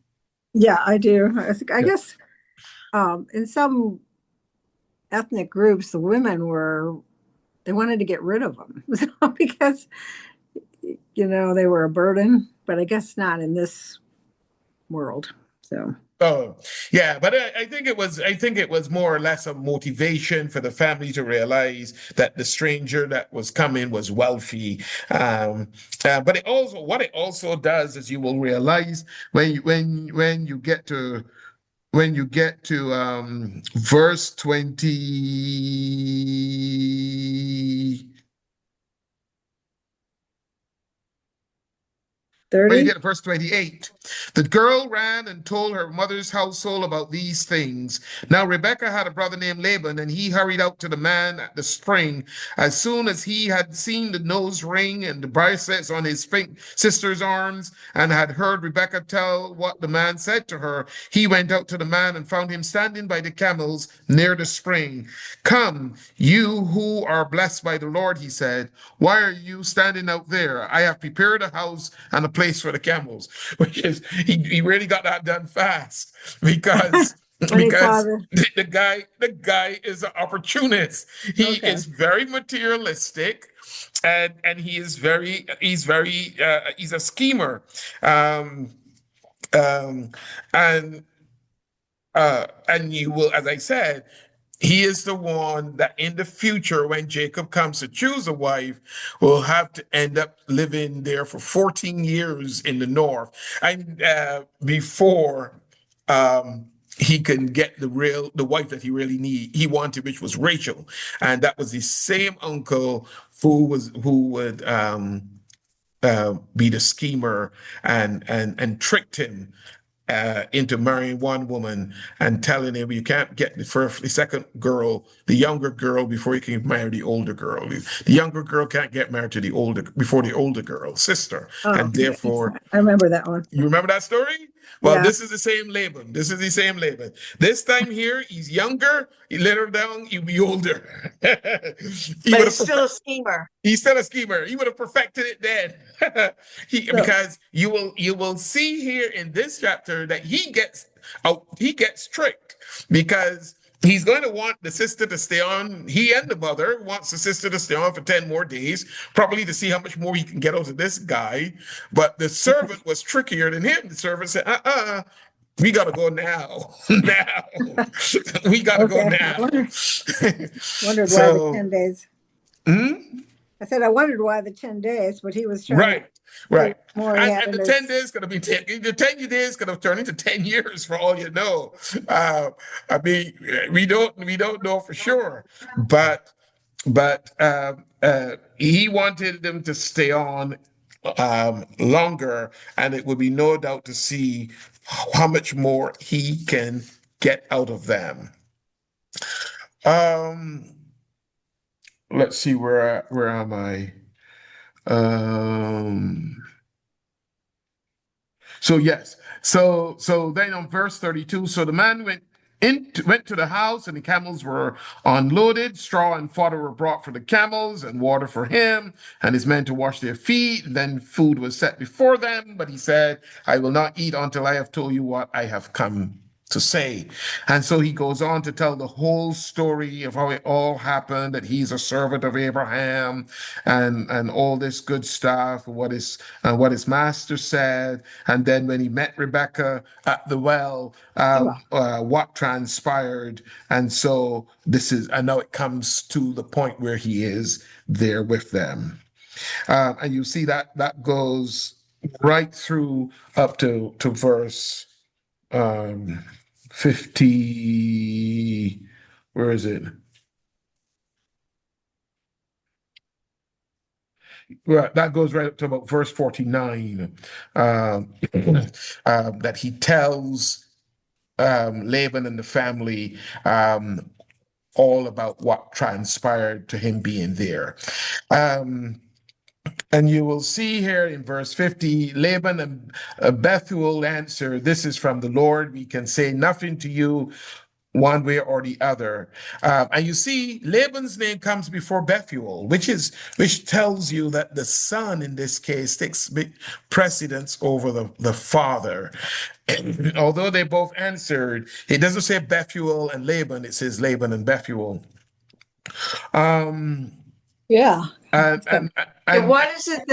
yeah, I do. I Yeah. guess in some ethnic groups, the women were they wanted to get rid of them because, they were a burden, but I guess not in this world. So, Oh, yeah, but I think it was more or less a motivation for the family to realize that the stranger that was coming was wealthy. But what it also does is you will realize when you get to verse 20. When you 30. get to verse 28, the girl ran and told her mother's household about these things. Now Rebekah had a brother named Laban, and he hurried out to the man at the spring. As soon as he had seen the nose ring and the bracelets on his sister's arms, and had heard Rebekah tell what the man said to her, he went out to the man and found him standing by the camels near the spring. Come, you who are blessed by the Lord, he said. Why are you standing out there? I have prepared a house and a place for the camels, which is he really got that done fast because When he saw because the, the guy is an opportunist. He okay. is very materialistic, and he's a schemer. Um, um, and and you will, as I said, he is the one that in the future, when Jacob comes to choose a wife, will have to end up living there for 14 years in the north, and before he can get the wife that he wanted, which was Rachel, and that was the same uncle who would be the schemer and tricked him into marrying one woman and telling him you can't get the second girl, the younger girl, before you can marry the older girl. The younger girl can't get married to before the older girl, sister, Oh, and yes, therefore I remember that one. you remember that story? Well, Yeah. this is the same Laban. This is the same Laban. This time here, he's younger. He let her down. He'll be older. He But would he's have still a schemer. He's still a schemer. He would have perfected it then. So, Because you will see here in this chapter that he gets tricked because he's going to want the sister to stay on. He and the mother wants the sister to stay on for 10 more days, probably to see how much more he can get out of this guy. But the servant was trickier than him. The servant said, we gotta go now. Now. We gotta go okay. now. Wondered why the So, 10 days. hmm? I said I wondered why the 10 days, but he was trying Right, to right. see more he had And in the 10 his. days gonna be 10, the 10 days gonna turn into 10 years for all you know. Uh, I mean, we don't know for sure, but he wanted them to stay on longer, and it would be no doubt to see how much more he can get out of them. Um, let's see where am I? Um, So yes, so then on verse 32, so the man went to the house, and the camels were unloaded. Straw and fodder were brought for the camels, and water for him and his men to wash their feet. And then food was set before them, but he said, "I will not eat until I have told you what I have come to say." And so he goes on to tell the whole story of how it all happened, that he's a servant of Abraham, and all this good stuff, what his master said, and then when he met Rebecca at the well, what transpired. And so and now it comes to the point where he is there with them. And you see that goes right through up to verse 50. Where is it? Well, that goes right up to about verse 49, that he tells Laban and the family all about what transpired to him being there. And you will see here in verse 50, Laban and Bethuel answer, "This is from the Lord. We can say nothing to you one way or the other." And you see, Laban's name comes before Bethuel, which tells you that the son in this case takes precedence over the father. And although they both answered, it doesn't say Bethuel and Laban; it says Laban and Bethuel. Um, Yeah. And and And and why is it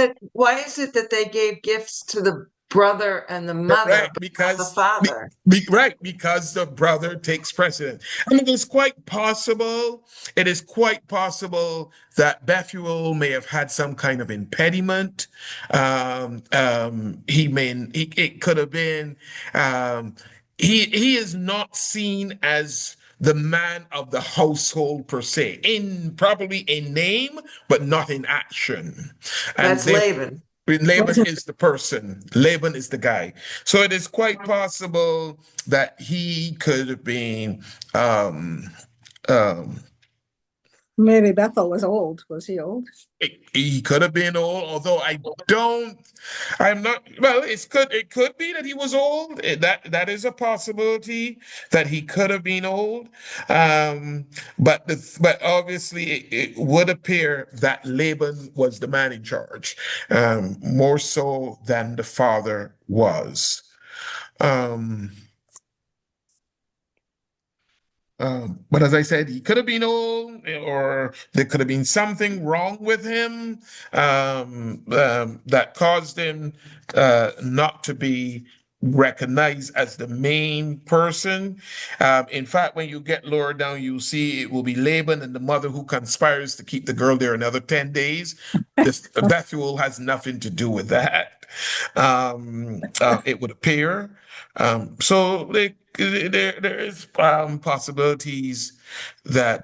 that they gave gifts to the brother and the mother, correct, but not the because father? right, because the brother takes precedent. And it is quite possible that Bethuel may have had some kind of impediment. It could have been, um, he is not seen as the man of the household per se, in probably in name, but not in action. And That's therefore, Laban. Laban Wasn't is the person. Laban is the guy. So it is quite possible that he could have been um, um, maybe Bethel was old. Was he old? he could have been old, although I'm not, well, it could be that he was old. That is a possibility that he could have been old. But obviously it would appear that Laban was the man in charge, more so than the father was. Um, but as I said, he could have been old, or there could have been something wrong with him, that caused him not to be recognized as the main person. In fact, when you get lower down, you'll see it will be Laban and the mother who conspires to keep the girl there another 10 days. This Bethuel has nothing to do with that. It would appear. So there is possibilities that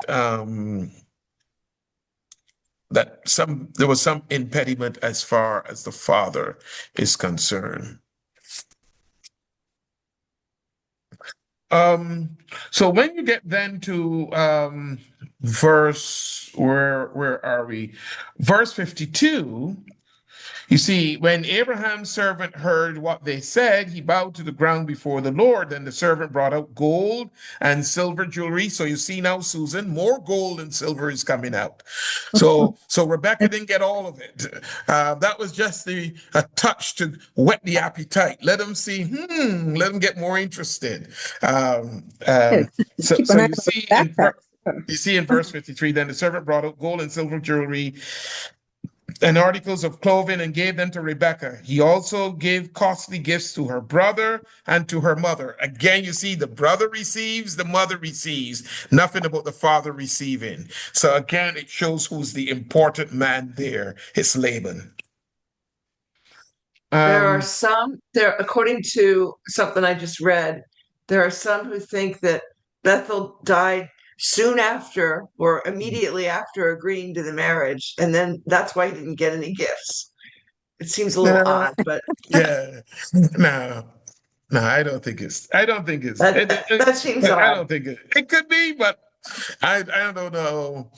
there was some impediment as far as the father is concerned. So when you get then to where are we? Verse 52. You see, when Abraham's servant heard what they said, he bowed to the ground before the Lord. Then the servant brought out gold and silver jewelry. So you see now, Susan, more gold and silver is coming out. So Rebecca didn't get all of it. That was just a touch to whet the appetite. Let them see, let them get more interested. So, Keep so an eye you on the see backpack. you see in verse 53, then the servant brought out gold and silver jewelry and articles of clothing and gave them to Rebekah. He also gave costly gifts to her brother and to her mother. Again, you see, the brother receives, the mother receives, nothing about the father receiving. So again, it shows who's the important man there. It's Laban. According to something I just read, there are some who think that Bethel died soon after or immediately after agreeing to the marriage, and then that's why he didn't get any gifts. It seems a little No, odd, but yeah, no, no, I don't think it's, that seems I odd. don't think it could be, but I don't know.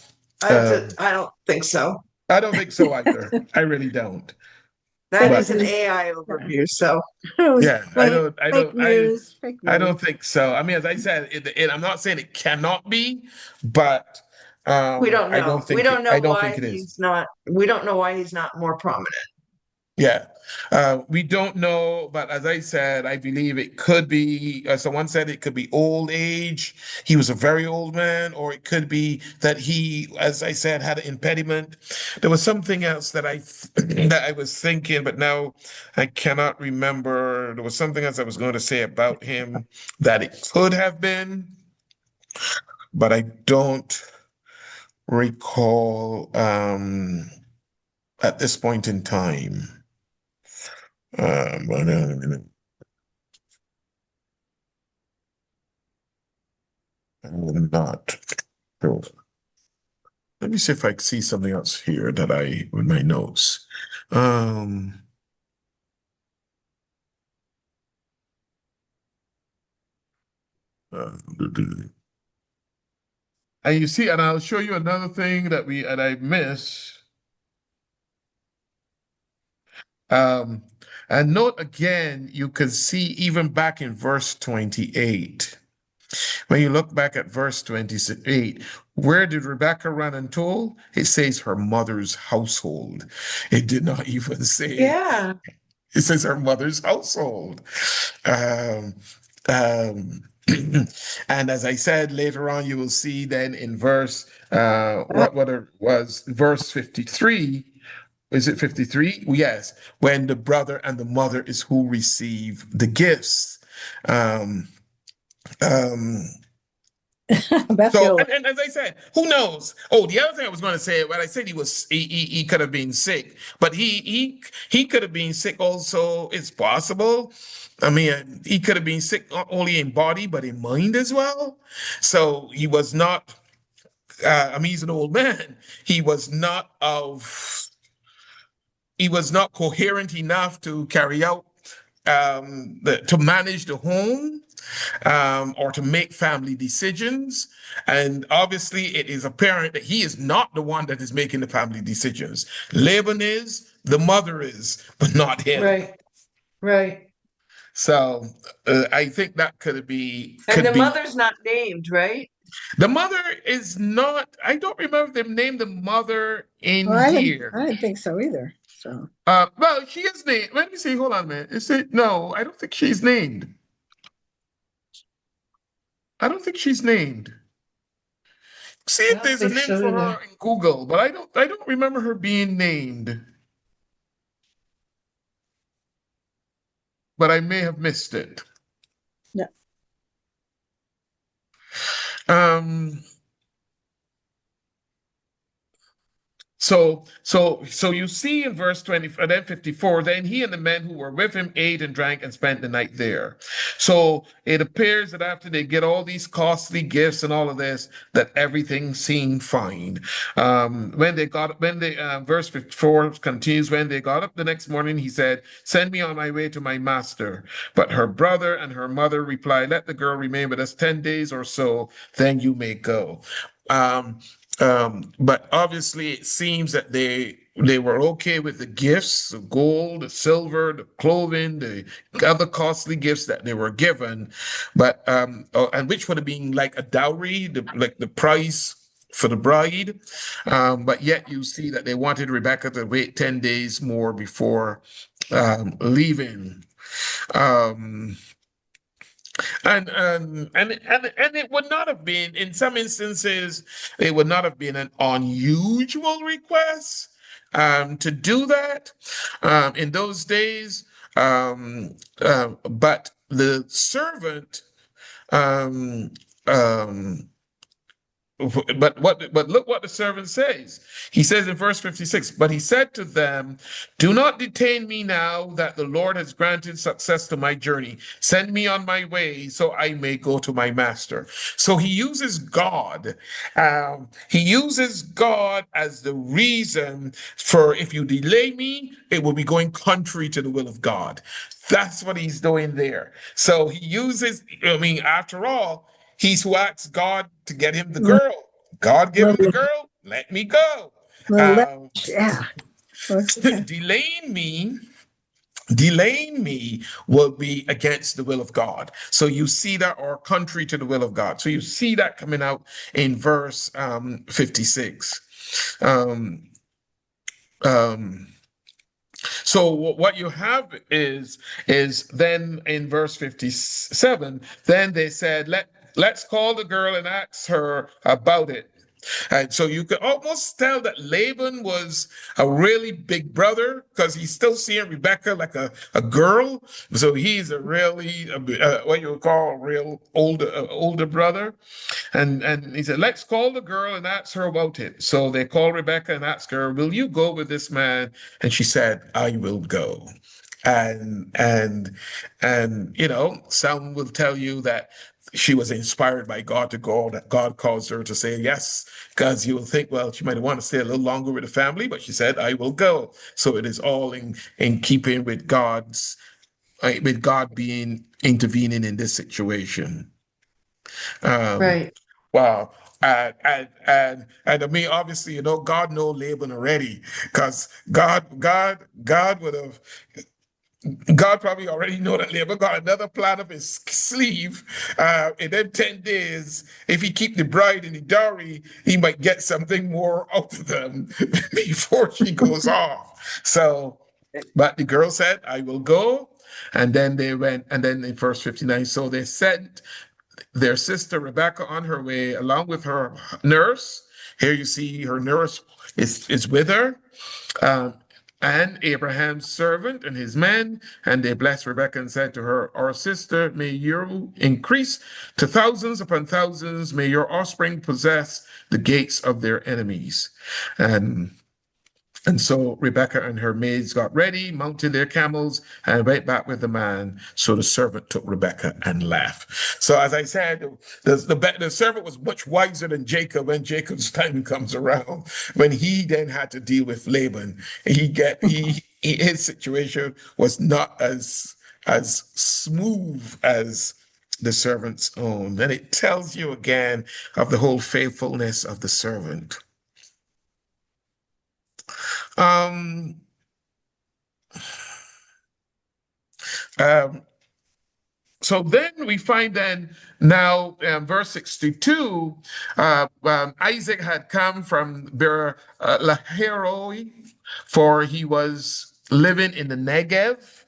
Um, I don't think so. I don't think so either. I really don't. That Fake But is an news. AI overview, so It was yeah, fake news. Fake I news. don't think so. I mean, as I said, I'm not saying it cannot be, but we don't know. We don't I know don't think why it is. he's not. We don't know why he's not more prominent. Yeah, we don't know, but as I said, I believe it could be. Someone said it could be old age. He was a very old man, or it could be that he, as I said, had an impediment. There was something else that that I was thinking, but now I cannot remember. There was something else I was going to say about him that it could have been, but I don't recall at this point in time. But, I'm not sure. Let me see if I can see something else here that with my notes. Um, uh, and you see, and I'll show you another thing that I missed. Um, and note again, you can see even back in verse 28. When you look back at verse 28, where did Rebecca run and told? It says her mother's household. It did not even say, Yeah. it says her mother's household. Um, um, And as I said, later on, you will see then in verse, Ah, what it was, verse 53. Is it 53? Yes, when the brother and the mother is who receive the gifts. Um, um, so, Bethuel. and as I said, who knows? Oh, the other thing I was going to say, when I said he could have been sick, but he could have been sick also. It's possible. I mean, he could have been sick not only in body but in mind as well. So he was not. I mean, he's an old man. He was not of. He was not coherent enough to carry out to manage the home or to make family decisions. And obviously, it is apparent that he is not the one that is making the family decisions. Laban is, the mother is, but not him. Right, right. So I think that could be And the mother's not named, right? the mother is not. I don't remember them named the mother in Well, here. I didn't think so either. So Well, she is named. Let me see. Hold on a minute. Is it? No, I don't think she's named. I don't think she's named. See I if don't there's a think name so for either. her in Google, but I don't remember her being named. But I may have missed it. yeah. Um so you see in verse 20, and then 54, then he and the men who were with him ate and drank and spent the night there. So it appears that after they get all these costly gifts and all of this, that everything seemed fine. Verse 54 continues, when they got up the next morning, he said, send me on my way to my master. But her brother and her mother replied, let the girl remain with us 10 days or so, then you may go. Um, but obviously, it seems that they were okay with the gifts, the gold, the silver, the clothing, the other costly gifts that they were given, but and which would have been like a dowry, like the price for the bride. But yet you see that they wanted Rebecca to wait 10 days more before leaving. Um, and it would not have been, in some instances, it would not have been an unusual request to do that in those days. But the servant um, um, but look what the servant says. He says in verse 56, but he said to them, do not detain me now that the Lord has granted success to my journey. Send me on my way so I may go to my master. So he uses God. He uses God as the reason for, if you delay me, it will be going contrary to the will of God. That's what he's doing there. So he uses, I mean, after all, he's who asked God to get him the Well, girl. God give him the girl. Let me go. well, Um, yeah. Okay. delaying me will be against the will of God. So you see that, or contrary to the will of God. So you see that coming out in verse 56. So what you have is then in verse 57, then they said, let's call the girl and ask her about it. And so you could almost tell that Laban was a really big brother because he's still seeing Rebecca like a girl. So he's a really, what you would call a real older brother. And he said, let's call the girl and ask her about it. So they called Rebecca and asked her, will you go with this man? And she said, I will go. And some will tell you that she was inspired by God to go, that God caused her to say yes, because you will think, well, she might want to stay a little longer with the family, but she said, I will go. So it is all in keeping with God being intervening in this situation. Um, Right. wow. And I mean, obviously, God know Laban already, because God would have, God probably already know that Laban got another plan up his sleeve. In them 10 days, if he keep the bride in the dowry, he might get something more out of them before she goes off. So, but the girl said, I will go. And then they went, and then in verse 59, so they sent their sister Rebecca on her way, along with her nurse. Here you see her nurse is with her. Um, and Abraham's servant and his men, and they blessed Rebekah and said to her, Our sister, may you increase to thousands upon thousands, may your offspring possess the gates of their enemies. And so Rebekah and her maids got ready, mounted their camels, and went back with the man. So the servant took Rebekah and left. So as I said, the servant was much wiser than Jacob when Jacob's time comes around. When he then had to deal with Laban, his situation was not as smooth as the servant's own. And it tells you again of the whole faithfulness of the servant. Um, um, so then we find then now verse 62, Isaac had come from Beer-lahai, for he was living in the Negev.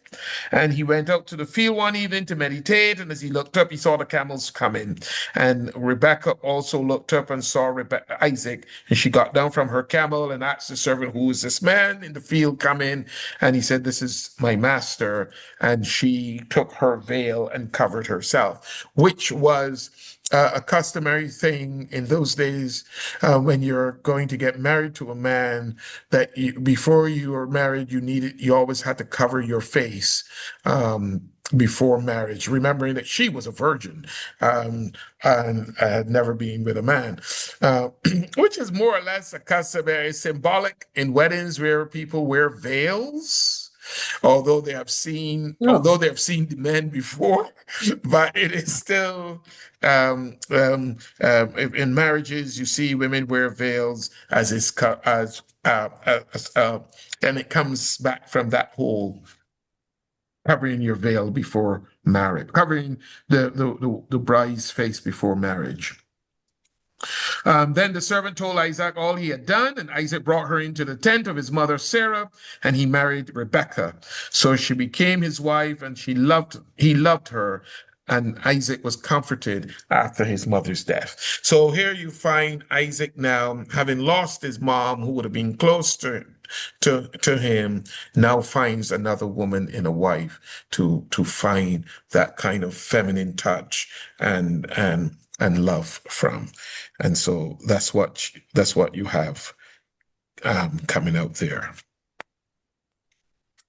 And he went out to the field one evening to meditate, and as he looked up, he saw the camels coming. And Rebekah also looked up and saw Isaac, and she got down from her camel and asked the servant, Who is this man in the field coming? And he said, This is my master. And she took her veil and covered herself, which was a customary thing in those days when you're going to get married to a man, that before you were married, you always had to cover your face before marriage, remembering that she was a virgin and had never been with a man, which is more or less a customary symbolic in weddings where people wear veils. Although they have seen the men before, but it is still in marriages you see women wear veils and it comes back from that whole covering your veil before marriage, covering the bride's face before marriage. Then the servant told Isaac all he had done, and Isaac brought her into the tent of his mother Sarah, and he married Rebekah. So she became his wife, and he loved her, and Isaac was comforted after his mother's death. So here you find Isaac now, having lost his mom, who would have been close to him, now finds another woman in a wife to find that kind of feminine touch and love from. And so that's what you have coming out there.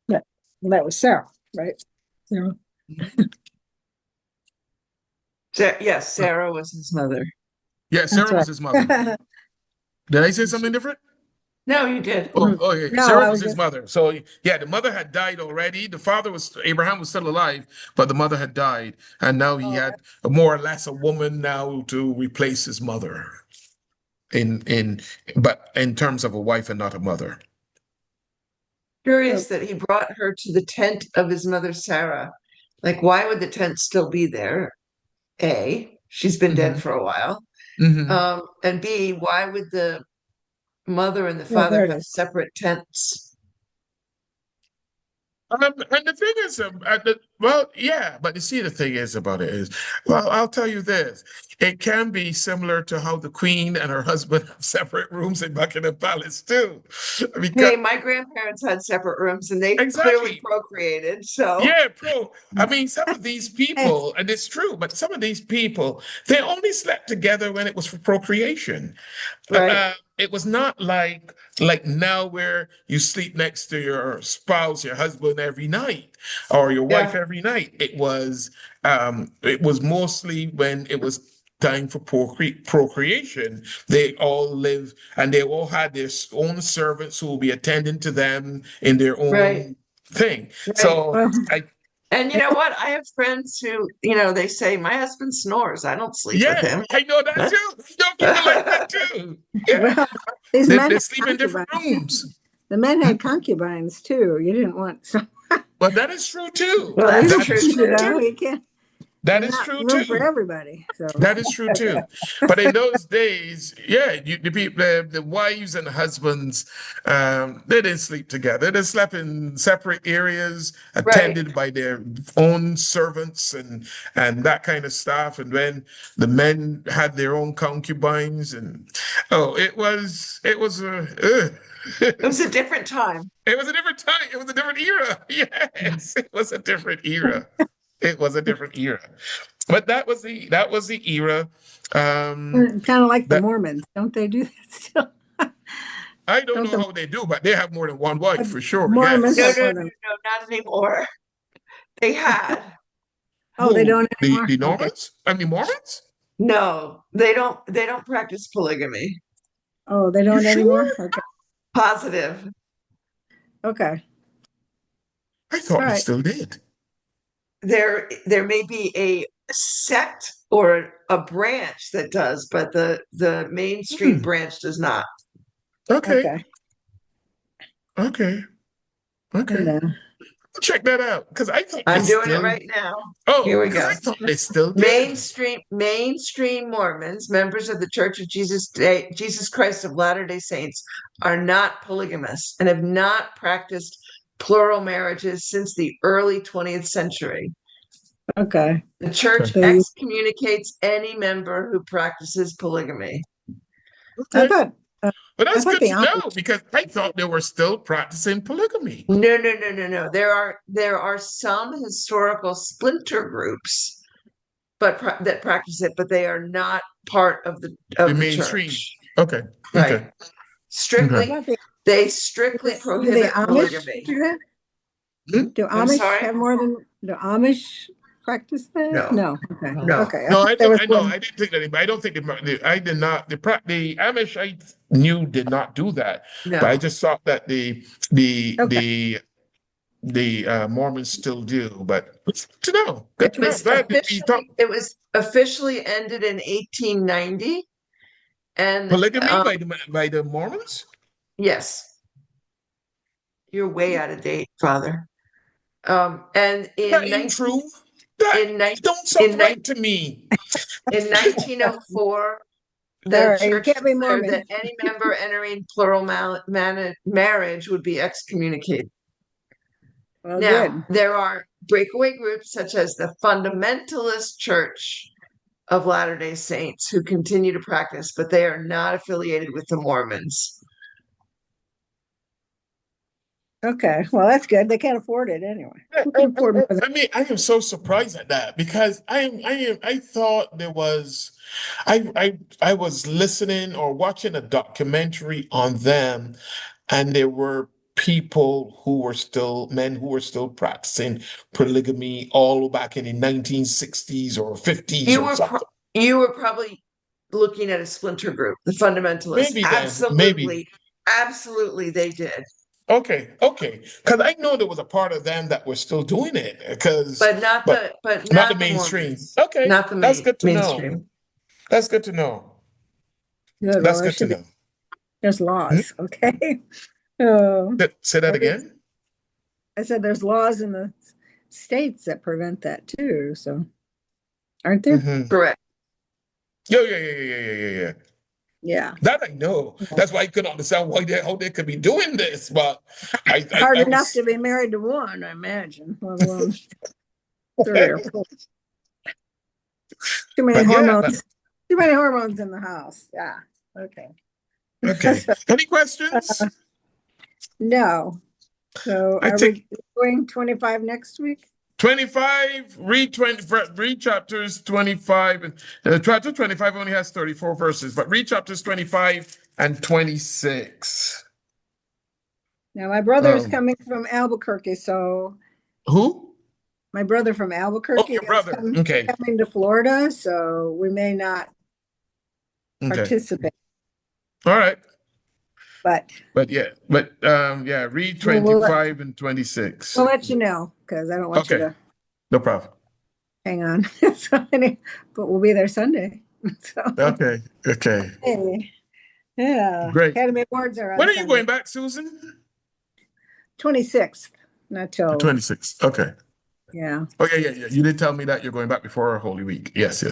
Yeah, well, that was Sarah, right? Sarah. Yes, Sarah was his mother. Yeah, Sarah That's was his mother. Did I say something different? No, you did. Oh, yeah. No, Sarah I was was his mother. So yeah, the mother had died already. The father Abraham was still alive, but the mother had died, and now he had more or less a woman now to replace his mother. But in terms of a wife and not a mother. Curious that he brought her to the tent of his mother Sarah. Like, why would the tent still be there? A, she's been dead for a while. Mm-hmm. And B, why would the mother and the Yeah, father there it have is. separate tents? And the thing is, but you see, the thing is about it is, well, I'll tell you this. It can be similar to how the Queen and her husband have separate rooms in Buckingham Palace too. Hey, my grandparents had separate rooms and they clearly Exactly. procreated. So Yeah, I mean, some of these people, and it's true, but some of these people, they only slept together when it was for procreation. right. It was not like now where you sleep next to your spouse, your husband every night, or your wife Yeah. every night. It was mostly when it was time for procreation. They all live and they all had their own servants who will be attending to them in their own Right. thing. Right. So Well, And you know what? I have friends who, they say, my husband snores. I don't sleep with yeah, him. I know that too. You know people like that too. Yeah, well, these they men had sleep in different concubines. rooms. The men had concubines too. You didn't want some. But that is true too. Well, that's That true is You true know, too. you can't. That There's is not true room for too. everybody. So That is true too. But in those days, yeah, the people, the wives and husbands, they didn't sleep together. They slept in separate areas, Right. attended by their own servants and that kind of stuff. And when the men had their own concubines, and oh, it was It was a different time. it was a different time. It was a different era. Yes, it was a different era. It was a different era. But that was the era. kind of like the That Mormons, don't they do that still? I don't Don't know the how they do, but they have more than one wife for sure. Mormons No, Yes. have no, more no, than? no, not anymore. They had. Oh, they Who? don't The anymore. the Okay. Normans? I mean Mormons? No, they don't practice polygamy. Oh, they You don't anymore. sure? Okay. Positive. Okay. I All thought they right. still did. There may be a sect or a branch that does, but the mainstream Hmm. branch does not. Okay. Okay. Okay. Okay. And Check that out because I thought they I'm doing it still. right now. Here Oh, we because go. I thought they still did. Mainstream Mormons, members of the Church of Jesus Christ of Latter-day Saints, are not polygamous and have not practiced plural marriages since the early 20th century. okay. The church Okay. So excommunicates any member who practices polygamy. I Okay. thought But I that's thought good the to know because I thought they were still practicing polygamy. No, no, no, no, no. There are some historical splinter groups, that practice it, but they are not part of the The of the mainstream. church. Okay. Right. Okay. what Okay. Strictly, about the they strictly do the prohibit Amish polygamy. do that? Hmm? Do I'm Amish sorry? have more than do Amish practice that? No, No. Okay. no. Okay. I No, thought I there don't. was I know. one. I didn't think that. I don't think I did not. The Amish I knew did not do that, but I No. just thought that the Okay. the the Mormons still do. But good to know. Good It to know. was Glad that we talked officially ended in 1890, and polygamy by the Mormons. yes, you're way out of date, Father. And That in ain't 19 true. That in nine don't in sound nine right to me. in 1904, All the right. You church can't be declared Mormon. that any member entering plural marriage would be excommunicated. Well, Now, good. there are breakaway groups such as the Fundamentalist Church of Latter-day Saints who continue to practice, but they are not affiliated with the Mormons. Okay. Well, that's good. They can't afford it anyway. Who can afford more than? I mean, I am so surprised at that because I thought there was I was listening or watching a documentary on them, and there were people who were still men who were still practicing polygamy all back in the 1960s or 50s You or were something. you were probably looking at a splinter group, the fundamentalists. Maybe then, maybe. Absolutely, absolutely, they did, Okay, okay. Because I know there was a part of them that were still doing it, but not but the but not the not the mainstream. Mormons, Okay, not the that's good to know. mainstream. That's good to know. Good. Well, That's good to know. there's Hmm? laws. Okay. Oh, Say that again? I said there's laws in the states that prevent that too. So aren't there? Mm-hmm. Correct. Yeah. Yeah. That I know. That's why I couldn't understand how they could be doing this. But Hard I enough was to be married to one, I imagine, let alone three or four. Too many but yeah, but hormones. Too many hormones in the house. Yeah. Okay. okay. Any questions? No. So I are take we doing 25 next week? 25, read chapters 25 and chapter 25 only has 34 verses, but read chapters 25 and 26. Now my brother is Um, coming from Albuquerque, so who? my brother from Oh, Albuquerque your is brother. Okay. coming to Florida, so we may not Okay. participate, All right. but But yeah, read we'll 25 and 26. let you know because I don't want you Okay. to No problem. hang on. But we'll be there Sunday. So Okay. Okay. hey, yeah, Great. Academy Awards are on When are you Sunday. going back, Susan? 26th, not till 26. Okay. Yeah. Oh, yeah. You did tell me that you're going back before Holy Week. Yes.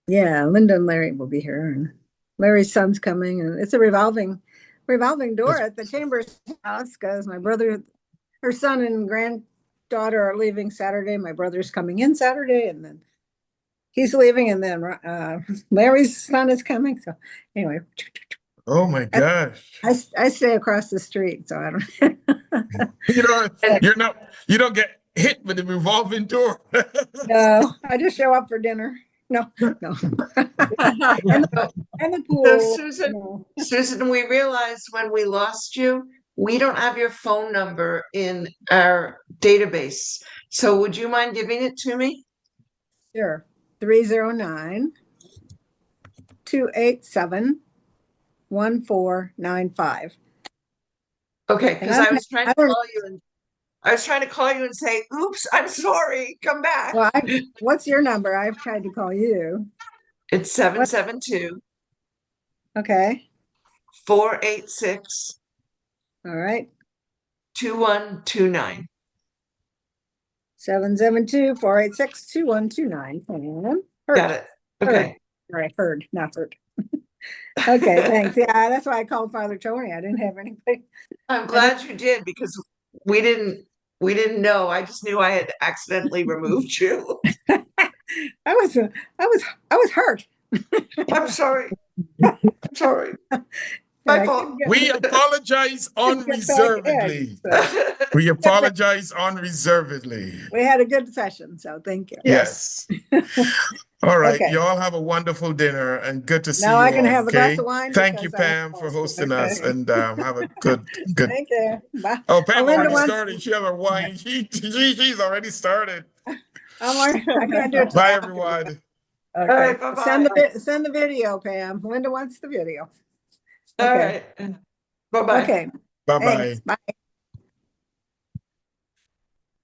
Yeah, Linda and Larry will be here, and Larry's son's coming, and it's a revolving door That's- at the Chambers house because my brother, her son and granddaughter are leaving Saturday. My brother's coming in Saturday, and then he's leaving, and then Larry's son is coming. So anyway, Oh my gosh. I stay across the street, so I don't. You know, And you don't get hit with a revolving door. No, I just show up for dinner. No. and, the, and the pool. so Susan, No. Susan, we realized when we lost you, we don't have your phone number in our database. So would you mind giving it to me? Sure. 309-287-1495. Okay, And because I I don't was trying I to don't- call you and I was trying to call you and say, oops, I'm sorry, come back. Well, what's your number? I've tried to call you. It's 772 Okay. 486 All right. 2129. 772-486-2129. Got it. Okay. Right, heard, not heard. Okay, thanks. Yeah, that's why I called Father Tony. I didn't have anybody. I'm glad you did because we didn't know. I just knew I had accidentally removed you. I was hurt. I'm sorry. I'm sorry. My I fault. couldn't get- We apologize couldn't get back unreservedly. in, so We apologize unreservedly. we had a good session, so thank you. Yes. All right. Okay. You all have a wonderful dinner and good to see Now you I can all, have a okay? glass of wine Thank you, because I Pam, for lost. hosting Okay. us and have a good. Thank you. Bye. Oh, Pam Linda already wants- started. She has her wine. She's already started. I can't do it. till Bye, after. everyone. All Okay. right, bye-bye. Send the video, Pam. Linda wants the video. All Okay. right. Bye-bye. Okay. Bye-bye. Thanks. Bye.